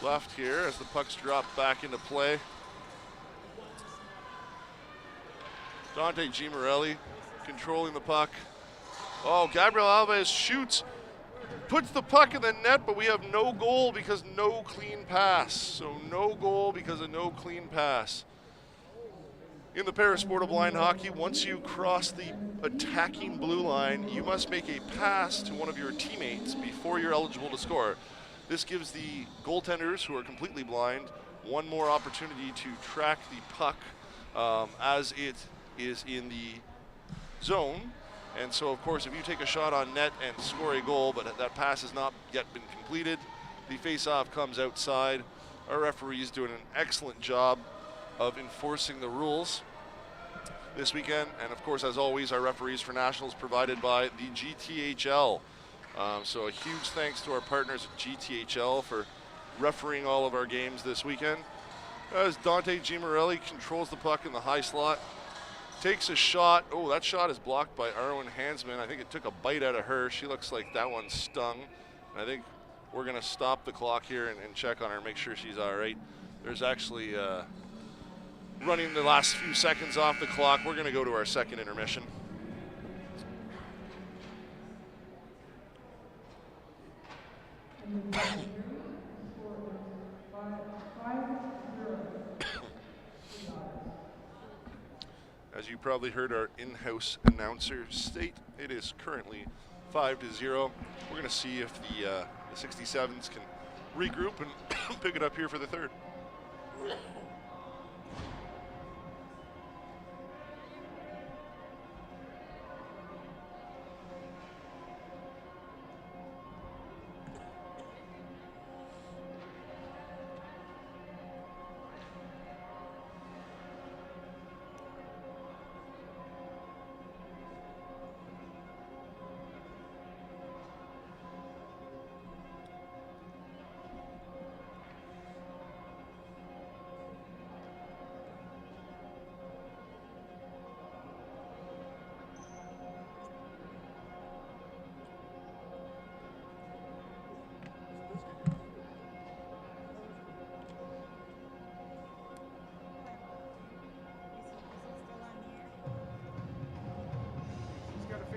left here as the puck's dropped back into play. Dante Gimarelli controlling the puck. Oh, Gabrielle Alves shoots, puts the puck in the net, but we have no goal because no clean pass. So no goal because of no clean pass. In the Parasport of Blind Hockey, once you cross the attacking blue line, you must make a pass to one of your teammates before you're eligible to score. This gives the goaltenders, who are completely blind, one more opportunity to track the puck as it is in the zone. And so, of course, if you take a shot on net and score a goal, but that pass has not yet been completed, the face-off comes outside. Our referees doing an excellent job of enforcing the rules this weekend. And, of course, as always, our referees for Nationals provided by the GTHL. So a huge thanks to our partners at GTHL for refereeing all of our games this weekend. As Dante Gimarelli controls the puck in the high slot, takes a shot. Oh, that shot is blocked by Arwen Hansman. I think it took a bite out of her. She looks like that one stung. I think we're going to stop the clock here and check on her and make sure she's all right. There's actually running the last few seconds off the clock. We're going to go to our second intermission. As you probably heard our in-house announcer state, it is currently 5-0. We're going to see if the 67's can regroup and pick it up here for the third.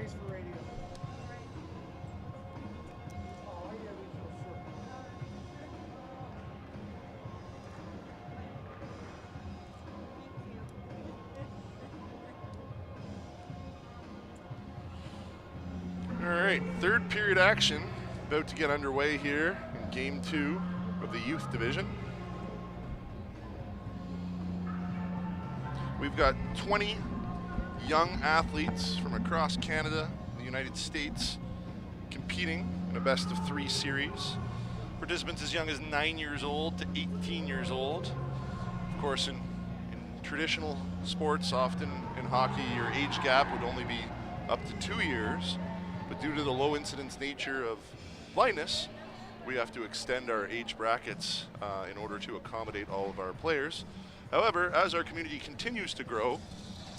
For radio. All right, third period action about to get underway here in Game 2 of the Youth Division. We've got 20 young athletes from across Canada and the United States competing in a best-of-3 series. Participants as young as 9 years old to 18 years old. Of course, in traditional sports, often in hockey, your age gap would only be up to 2 years. But due to the low incidence nature of blindness, we have to extend our age brackets in order to accommodate all of our players. However, as our community continues to grow,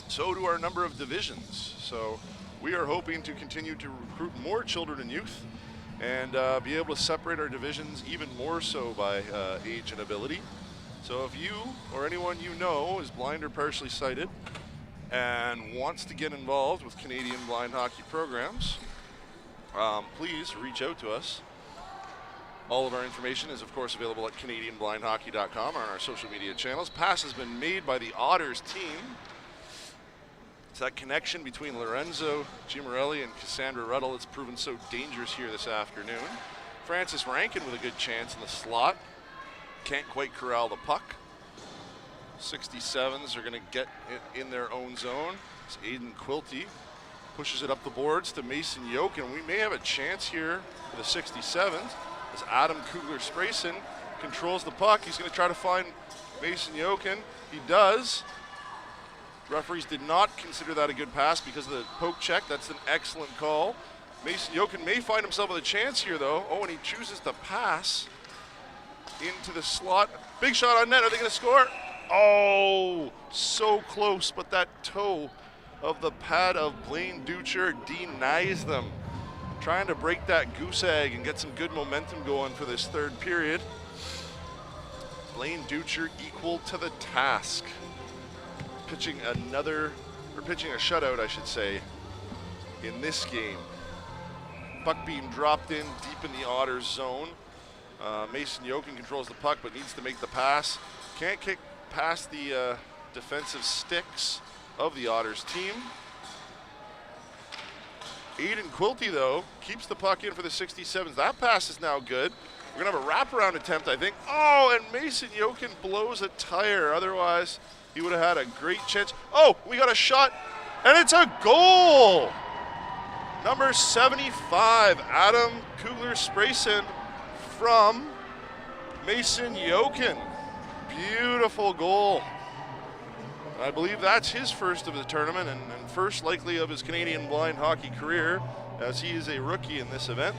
so do our number of divisions. So we are hoping to continue to recruit more children and youth and be able to separate our divisions even more so by age and ability. So if you or anyone you know is blind or partially sighted and wants to get involved with Canadian blind hockey programs, please reach out to us. All of our information is, of course, available at CanadianBlindHockey.com on our social media channels. Pass has been made by the Otters team. It's that connection between Lorenzo Gimarelli and Cassandra Ruddle that's proven so dangerous here this afternoon. Francis Rankin with a good chance in the slot. Can't quite corral the puck. 67's are going to get it in their own zone. It's Aiden Quilty pushes it up the boards to Mason Yoken. We may have a chance here for the 67's as Adam Kugler-Sprayson controls the puck. He's going to try to find Mason Yoken. He does. Referees did not consider that a good pass because of the poke check. That's an excellent call. Mason Yoken may find himself with a chance here, though. Oh, and he chooses to pass into the slot. Big shot on net. Are they going to score? Oh, so close, but that toe of the pad of Blaine Ducher denies them. Trying to break that goose egg and get some good momentum going for this third period. Blaine Ducher equal to the task. Pitching a shutout, I should say, in this game. Puck being dropped in deep in the Otters zone. Mason Yoken controls the puck but needs to make the pass. Can't kick past the defensive sticks of the Otters team. Aiden Quilty, though, keeps the puck in for the 67's. That pass is now good. We're going to have a wraparound attempt, I think. Oh, and Mason Yokin blows a tire. Otherwise, he would have had a great chance. Oh, we got a shot, and it's a goal! Number 75, Adam Kugler-Sprayson from Mason Yokin. Beautiful goal. I believe that's his first of the tournament and first likely of his Canadian blind hockey career, as he is a rookie in this event.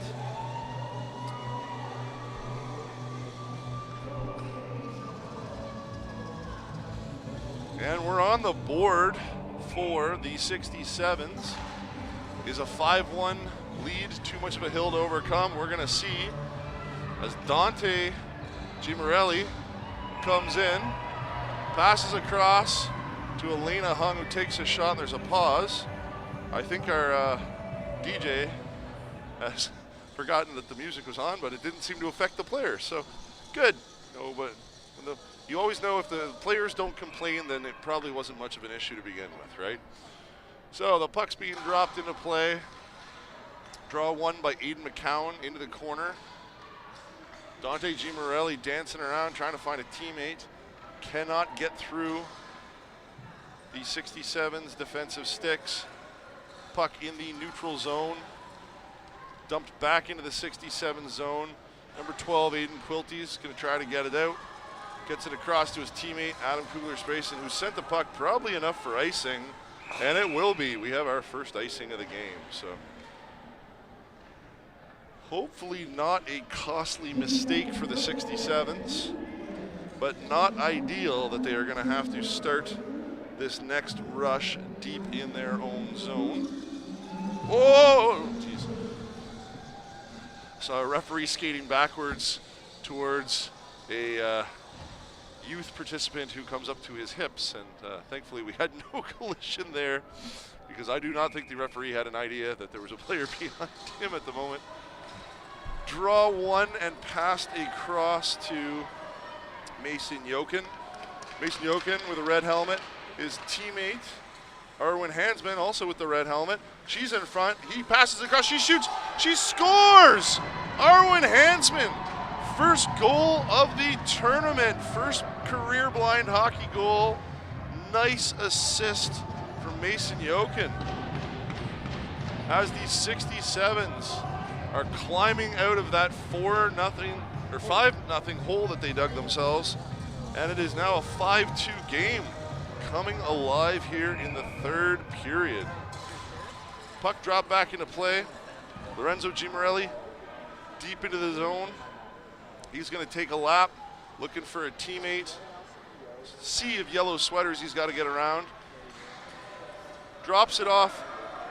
And we're on the board for the 67's. Is a 5-1 lead too much of a hill to overcome? We're going to see as Dante Gimarelli comes in, passes across to Elena Hung, who takes a shot, and there's a pause. I think our DJ has forgotten that the music was on, but it didn't seem to affect the players, so good. No, but you always know if the players don't complain, then it probably wasn't much of an issue to begin with, right? So the puck's being dropped into play. Draw one by Aiden McCowan into the corner. Dante Gimarelli dancing around, trying to find a teammate. Cannot get through the 67's defensive sticks. Puck in the neutral zone. Dumped back into the 67 zone. Number 12, Aiden Quilty's going to try to get it out. Gets it across to his teammate, Adam Kugler-Sprayson, who sent the puck probably enough for icing. And it will be. We have our first icing of the game. So hopefully not a costly mistake for the 67's, but not ideal that they are going to have to start this next rush deep in their own zone. Oh, jeez. Saw a referee skating backwards towards a youth participant who comes up to his hips, and thankfully we had no collision there, because I do not think the referee had an idea that there was a player behind him at the moment. Draw one and passed across to Mason Yokin. Mason Yokin with a red helmet. His teammate, Arwen Hansman, also with the red helmet. She's in front. He passes across. She shoots. She scores! Arwen Hansman. First goal of the tournament. First career blind hockey goal. Nice assist from Mason Yokin. As these 67's are climbing out of that 4-0 or 5-0 hole that they dug themselves. And it is now a 5-2 game coming alive here in the third period. Puck dropped back into play. Lorenzo Gimarelli deep into the zone. He's going to take a lap, looking for a teammate. Sea of yellow sweaters he's got to get around. Drops it off.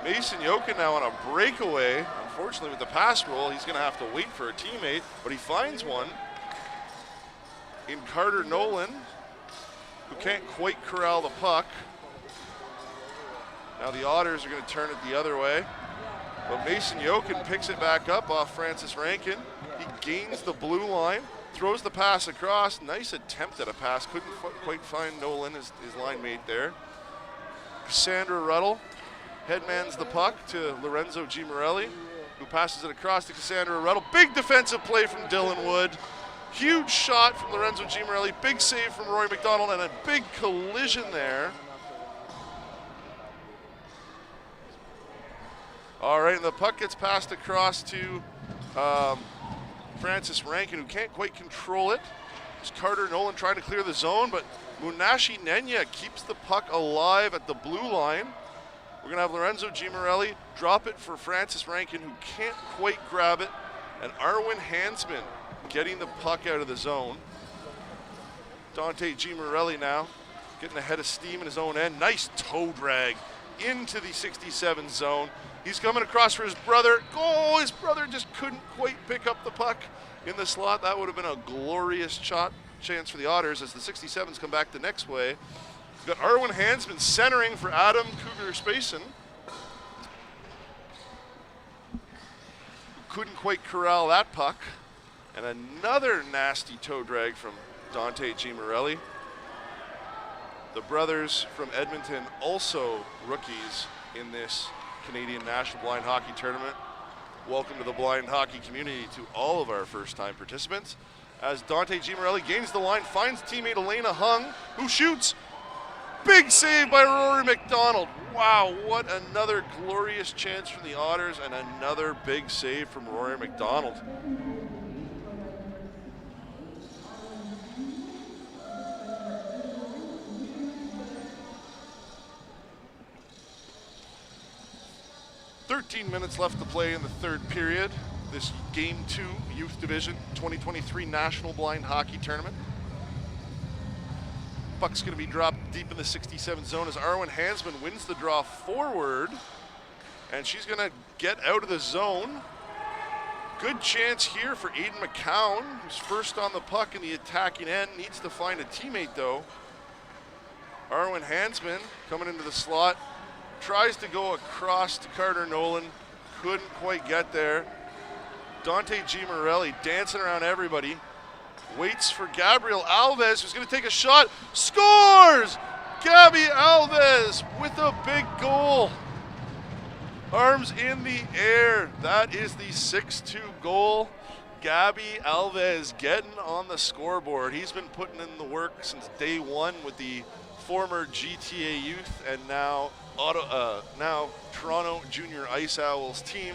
Mason Yokin now on a breakaway. Unfortunately, with the pass roll, he's going to have to wait for a teammate, but he finds one in Carter Nolan, who can't quite corral the puck. Now the Otters are going to turn it the other way, but Mason Yokin picks it back up off Francis Rankin. He gains the blue line, throws the pass across. Nice attempt at a pass. Couldn't quite find Nolan, his line mate there. Cassandra Ruddle headmans the puck to Lorenzo Gimarelli, who passes it across to Cassandra Ruddle. Big defensive play from Dylan Wood. Huge shot from Lorenzo Gimarelli. Big save from Rory McDonald, and a big collision there. All right, and the puck gets passed across to Francis Rankin, who can't quite control it. It's Carter Nolan trying to clear the zone, but Munashi Nenya keeps the puck alive at the blue line. We're going to have Lorenzo Gimarelli drop it for Francis Rankin, who can't quite grab it, and Arwen Hansman getting the puck out of the zone. Dante Gimarelli now getting a head of steam in his own end. Nice toe drag into the 67 zone. He's coming across for his brother. Oh, his brother just couldn't quite pick up the puck in the slot. That would have been a glorious chance for the Otters as the 67's come back the next way. We've got Arwen Hansman centering for Adam Kugler-Sprayson, who couldn't quite corral that puck. And another nasty toe drag from Dante Gimarelli. The brothers from Edmonton, also rookies in this Canadian National Blind Hockey Tournament. Welcome to the blind hockey community to all of our first-time participants. As Dante Gimarelli gains the line, finds teammate Elena Hung, who shoots. Big save by Rory McDonald. Wow, what another glorious chance from the Otters and another big save from Rory McDonald. "13 minutes left to play in the third period. This Game 2 Youth Division 2023 National Blind Hockey Tournament. Puck's going to be dropped deep in the 67 zone as Arwen Hansman wins the draw forward. And she's going to get out of the zone. Good chance here for Aiden McCown, who's first on the puck in the attacking end. Needs to find a teammate, though. Arwen Hansman coming into the slot. Tries to go across to Carter Nolan. Couldn't quite get there. Dante Gimarelli dancing around everybody. Waits for Gabriel Alves, who's going to take a shot. Scores! Gabby Alves with a big goal. Arms in the air. That is the 6-2 goal. Gabby Alves getting on the scoreboard. He's been putting in the work since day one with the former GTA Youth and now Toronto Junior Ice Owls team.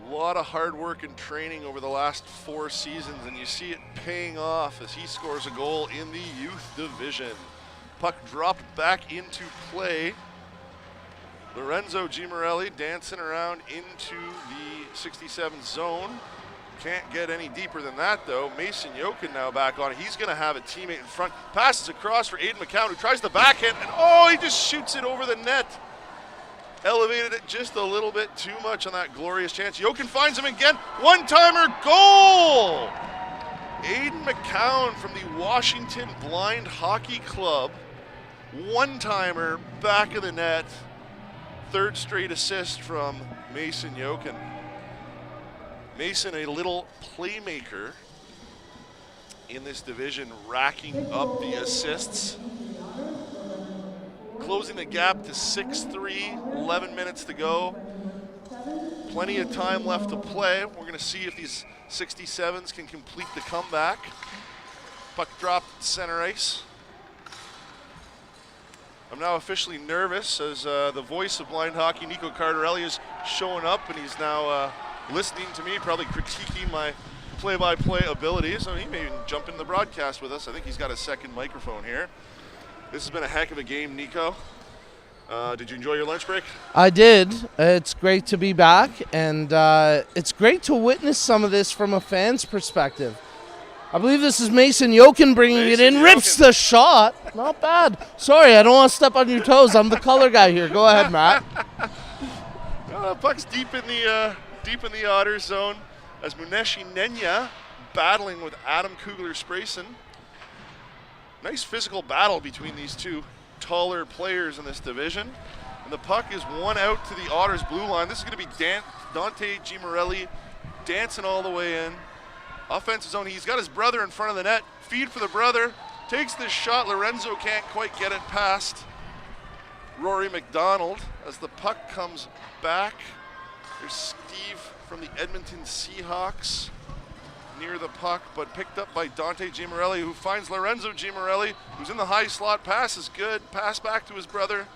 A lot of hard work and training over the last 4 seasons, and you see it paying off as he scores a goal in the youth division. Puck dropped back into play. Lorenzo Gimarelli dancing around into the 67 zone. Can't get any deeper than that, though. Mason Yokin now back on it. He's going to have a teammate in front. Passes across for Aiden McCown, who tries the backhand, and oh, he just shoots it over the net. Elevated it just a little bit too much on that glorious chance. Yokin finds him again. One-timer goal! Aiden McCown from the Washington Blind Hockey Club. One-timer back of the net. Third straight assist from Mason Yokin. Mason, a little playmaker in this division, racking up the assists. Closing the gap to 6-3, 11 minutes to go. Plenty of time left to play. We're going to see if these 67s can complete the comeback. Puck dropped center ice. I'm now officially nervous as the voice of blind hockey, Nico Cardarelli, is showing up, and he's now listening to me, probably critiquing my play-by-play abilities. I mean, he may even jump into the broadcast with us. I think he's got a second microphone here. This has been a heck of a game, Nico. Did you enjoy your lunch break? I did. It's great to be back, and it's great to witness some of this from a fan's perspective. I believe this is Mason Yokin bringing it in. Rips the shot. Not bad. Sorry, I don't want to step on your toes. I'm the color guy here. Go ahead, Matt. Puck's deep in the Otters zone as Muneshi Nenya battling with Adam Kugler-Sprayson. Nice physical battle between these two taller players in this division. And the puck is one out to the Otters blue line. This is going to be Dante Gimarelli dancing all the way in. Offensive zone. He's got his brother in front of the net. Feed for the brother. Takes this shot. Lorenzo can't quite get it past Rory McDonald as the puck comes back. There's Steve from the Edmonton Seahawks near the puck, but picked up by Dante Gimarelli, who finds Lorenzo Gimarelli, who's in the high slot. Pass is good. Pass back to his brother.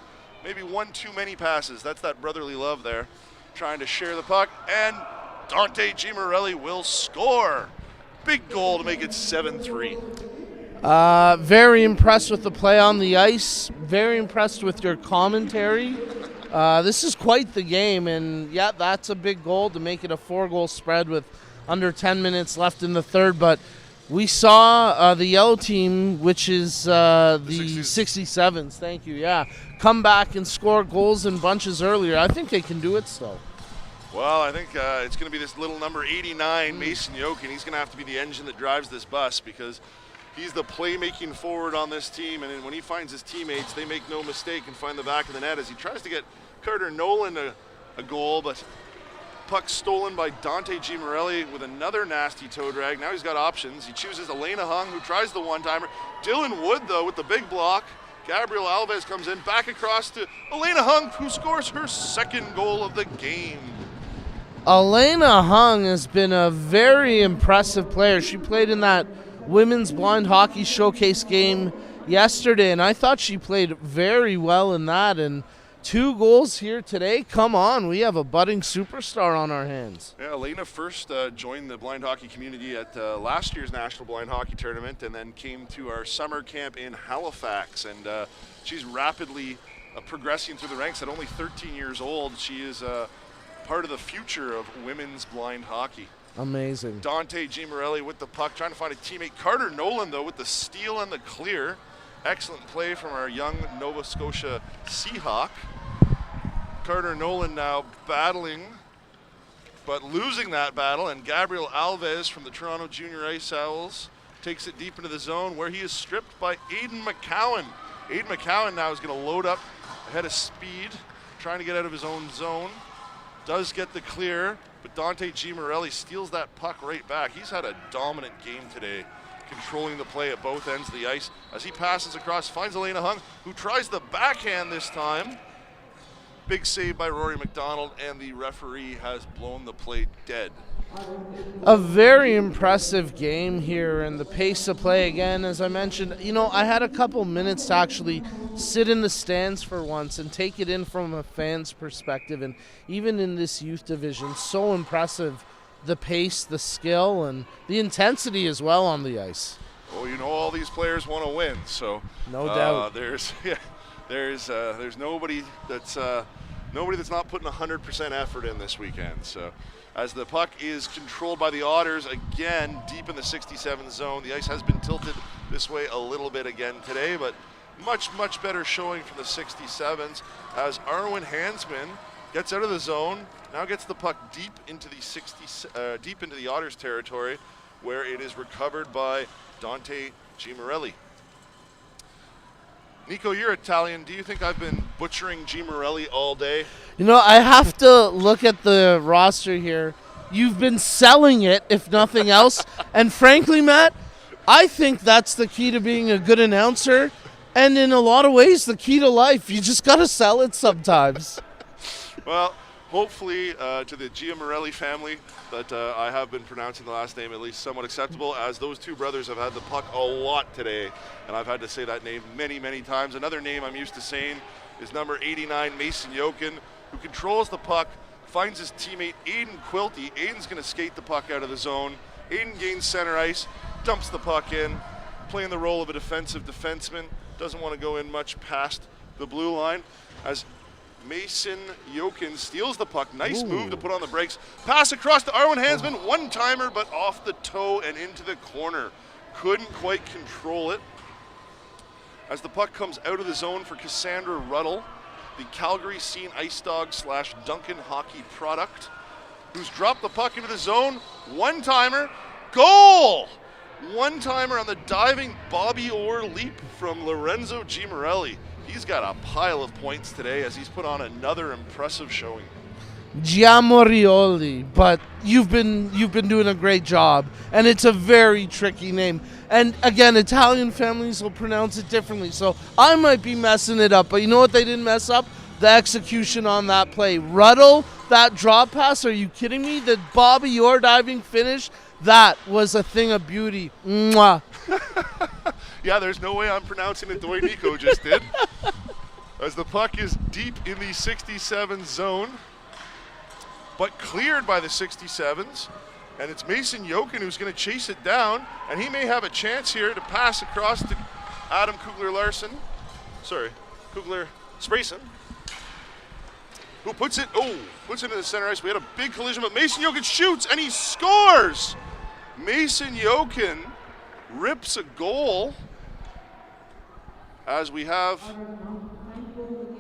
Maybe one too many passes. That's that brotherly love there. Trying to share the puck, and Dante Gimarelli will score. Big goal to make it 7-3. Very impressed with the play on the ice. Very impressed with your commentary. This is quite the game, and yeah, that's a big goal to make it a 4-goal spread with under 10 minutes left in the third. But we saw the yellow team, which is the 67's, thank you, yeah, come back and score goals in bunches earlier. I think they can do it still. Well, I think it's going to be this little number 89, Mason Yokin. He's going to have to be the engine that drives this bus because he's the playmaking forward on this team, and when he finds his teammates, they make no mistake and find the back of the net as he tries to get Carter Nolan a goal, but puck stolen by Dante Gimarelli with another nasty toe drag. Now he's got options. He chooses Elena Hung, who tries the one-timer. Dylan Wood, though, with the big block. Gabriel Alves comes in, back across to Elena Hung, who scores her second goal of the game. Elena Hung has been a very impressive player. She played in that women's blind hockey showcase game yesterday, and I thought she played very well in that. And 2 goals here today. Come on, we have a budding superstar on our hands. Yeah, Elena first joined the blind hockey community at last year's National Blind Hockey Tournament, and then came to our summer camp in Halifax. And she's rapidly progressing through the ranks. At only 13 years old, she is part of the future of women's blind hockey. Amazing. Dante G. Morelli with the puck, trying to find a teammate. Carter Nolan, though, with the steal and the clear. Excellent play from our young Nova Scotia Seahawk. Carter Nolan now battling, but losing that battle, and Gabriel Alves from the Toronto Junior Ice Owls takes it deep into the zone, where he is stripped by Aiden McCowan. Aiden McCowan now is going to load up ahead of speed, trying to get out of his own zone. Does get the clear, but Dante G. Morelli steals that puck right back. He's had a dominant game today, controlling the play at both ends of the ice. As he passes across, finds Elena Hung, who tries the backhand this time. Big save by Rory McDonald, and the referee has blown the play dead. A very impressive game here, and the pace of play again, as I mentioned. You know, I had a couple minutes to actually sit in the stands for once and take it in from a fan's perspective, and even in this youth division, so impressive, the pace, the skill, and the intensity as well on the ice. Well, you know, all these players want to win, so no doubt. There's nobody that's not putting 100% effort in this weekend. So as the puck is controlled by the Otters, again deep in the 67 zone. The ice has been tilted this way a little bit again today, but much better showing from the 67s as Arwen Hansman gets out of the zone, now gets the puck deep into the Otters territory, where it is recovered by Dante G. Morelli. Nico, you're Italian. Do you think I've been butchering G. Morelli all day? You know, I have to look at the roster here. You've been selling it, if nothing else. And frankly, Matt, I think that's the key to being a good announcer. And in a lot of ways, the key to life. You just got to sell it sometimes. Well, hopefully to the Giamorelli family that I have been pronouncing the last name at least somewhat acceptable, as those two brothers have had the puck a lot today, and I've had to say that name many times. Another name I'm used to saying is number 89, Mason Yokin, who controls the puck, finds his teammate Aiden Quilty. Aiden's going to skate the puck out of the zone. Aiden gains center ice, dumps the puck in, playing the role of a defensive defenseman, doesn't want to go in much past the blue line, as Mason Yokin steals the puck. Nice move to put on the brakes. Pass across to Arwen Hansman. One-timer, but off the toe and into the corner. Couldn't quite control it. As the puck comes out of the zone for Cassandra Ruddle, the Calgary Scene Ice Dog / Duncan hockey product, who's dropped the puck into the zone. One-timer. Goal! One-timer on the diving Bobby Orr leap from Lorenzo G. Morelli. He's got a pile of points today as he's put on another impressive showing. Giamorioli, but you've been doing a great job, and it's a very tricky name. And again, Italian families will pronounce it differently, so I might be messing it up. But you know what they didn't mess up? The execution on that play. Ruddle, that drop pass. Are you kidding me? The Bobby Orr diving finish. That was a thing of beauty. Mwah. Yeah, there's no way I'm pronouncing it the way Nico just did. As the puck is deep in the 67 zone, but cleared by the 67s. And it's Mason Yokin who's going to chase it down, and he may have a chance here to pass across to Adam Kugler-Sprayson, who puts it into the center ice. We had a big collision, but Mason Yokin shoots, and he scores! Mason Yokin rips a goal, as we have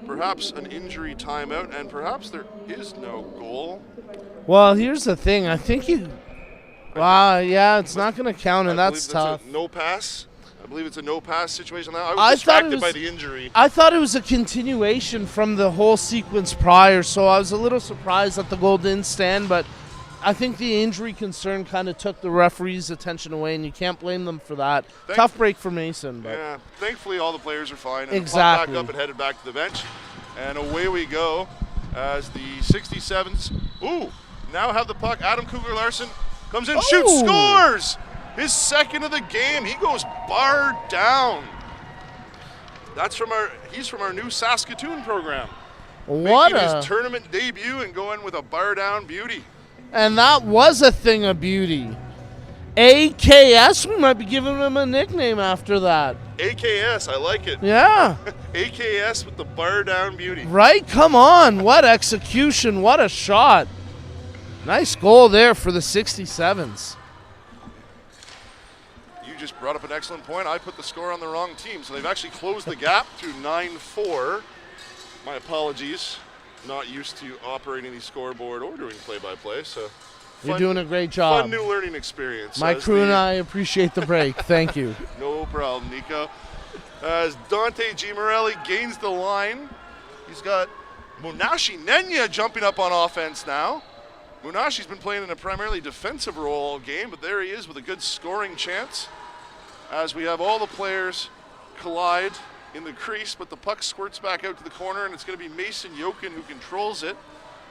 perhaps an injury timeout, and perhaps there is no goal. Well, here's the thing. I think it's not going to count, and that's tough. No pass. I believe it's a no pass situation now. I was distracted by the injury. I thought it was a continuation from the whole sequence prior, so I was a little surprised that the goal didn't stand, but I think the injury concern kind of took the referee's attention away, and you can't blame them for that. Tough break for Mason. But yeah, thankfully all the players are fine. And exactly. Back up and headed back to the bench. And away we go as the 67s. now have the puck. Adam Kugler-Larson comes in, shoots, scores! His second of the game. He goes bar down. He's from our new Saskatoon program. Making his tournament debut and going with a bar down beauty. And that was a thing of beauty. AKS, we might be giving him a nickname after that. AKS, I like it. Yeah. AKS with the bar down beauty. Right? Come on. What execution. What a shot. Nice goal there for the 67's. You just brought up an excellent point. I put the score on the wrong team, so they've actually closed the gap to 9-4. My apologies. Not used to operating the scoreboard or doing play-by-play, so... You're doing a great job. Fun new learning experience. My crew and I appreciate the break. Thank you. No problem, Nico. As Dante Gimarelli gains the line, he's got Munashi Nenya jumping up on offense now. Munashi's been playing in a primarily defensive role all game, but there he is with a good scoring chance. As we have all the players collide in the crease, but the puck squirts back out to the corner, and it's going to be Mason Yokin who controls it.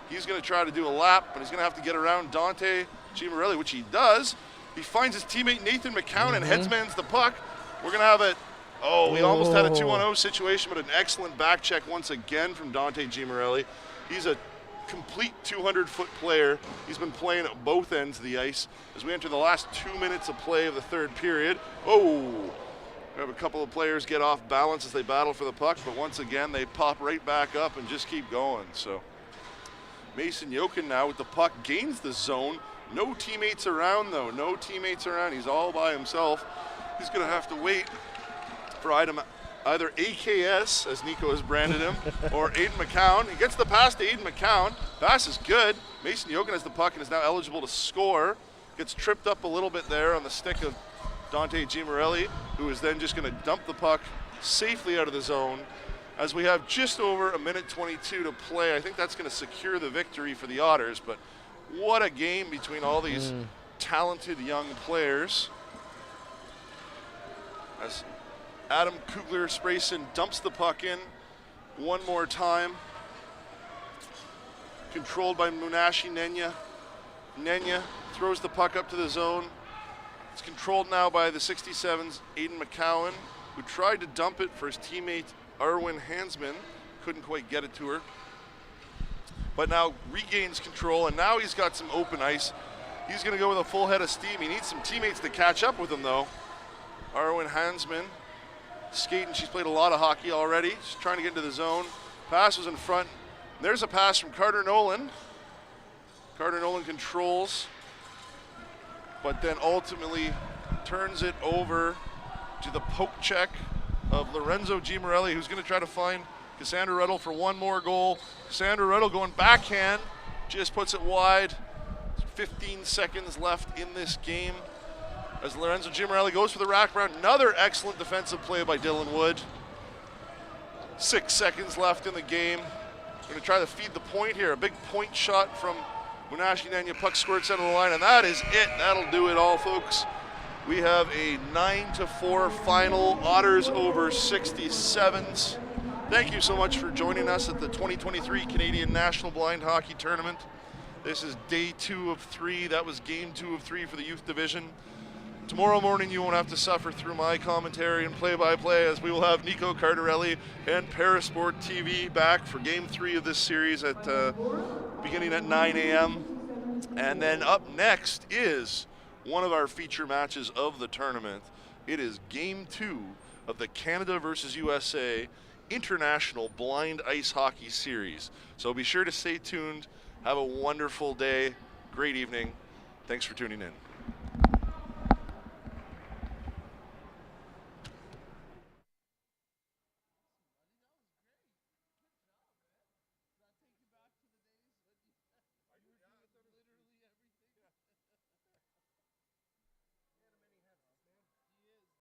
He's going to try to do a lap, but he's going to have to get around Dante Gimarelli, which he does. He finds his teammate Nathan McCown and headsmans the puck. We're going to have it. Oh, we almost had a 2-on-0 situation, but an excellent back check once again from Dante Gimarelli. He's a complete 200-foot player. He's been playing at both ends of the ice as we enter the last 2 minutes of play of the third period. Oh, we have a couple of players get off balance as they battle for the puck, but once again, they pop right back up and just keep going. So Mason Yokin now with the puck gains the zone. No teammates around though, no teammates around. He's all by himself. He's gonna have to wait for either AKS, as Nico has branded him, or Aiden McCown. He gets the pass to Aiden McCown. Pass is good. Mason Yokin has the puck and is now eligible to score. Gets tripped up a little bit there on the stick of Dante Gimarelli, who is then just gonna dump the puck safely out of the zone. As we have just over 1:22 to play, I think that's going to secure the victory for the Otters, but what a game between all these talented young players. As Adam Kugler-Sprayson dumps the puck in one more time. Controlled by Munashi Nenya. Nenya throws the puck up to the zone. It's controlled now by the 67's Aiden McCowan, who tried to dump it for his teammate Arwen Hansman. Couldn't quite get it to her. But now regains control, and now he's got some open ice. He's going to go with a full head of steam. He needs some teammates to catch up with him, though. Arwen Hansman skating. She's played a lot of hockey already. She's trying to get into the zone. Pass was in front. There's a pass from Carter Nolan. Carter Nolan controls, but then ultimately turns it over to the poke check of Lorenzo Gimarelli, who's going to try to find Cassandra Ruddle for one more goal. Cassandra Ruddle going backhand, just puts it wide. 15 seconds left in this game as Lorenzo Gimarelli goes for the wraparound. Another excellent defensive play by Dylan Wood. 6 seconds left in the game. We're going to try to feed the point here. A big point shot from Munashi Nenya. Puck squirts out of the line, and that is it. That'll do it all, folks. We have a 9-4 final, Otters over 67's. Thank you so much for joining us at the 2023 Canadian National Blind Hockey Tournament. This is day 2 of 3. That was game 2 of 3 for the youth division. Tomorrow morning you won't have to suffer through my commentary and play-by-play, as we will have Nico Cardarelli and Parasport TV back for game 3 of this series at beginning at 9 a.m. And then up next is one of our feature matches of the tournament. It is game 2 of the Canada versus USA International Blind Ice Hockey Series. So be sure to stay tuned. Have a wonderful day. Great evening. Thanks for tuning in.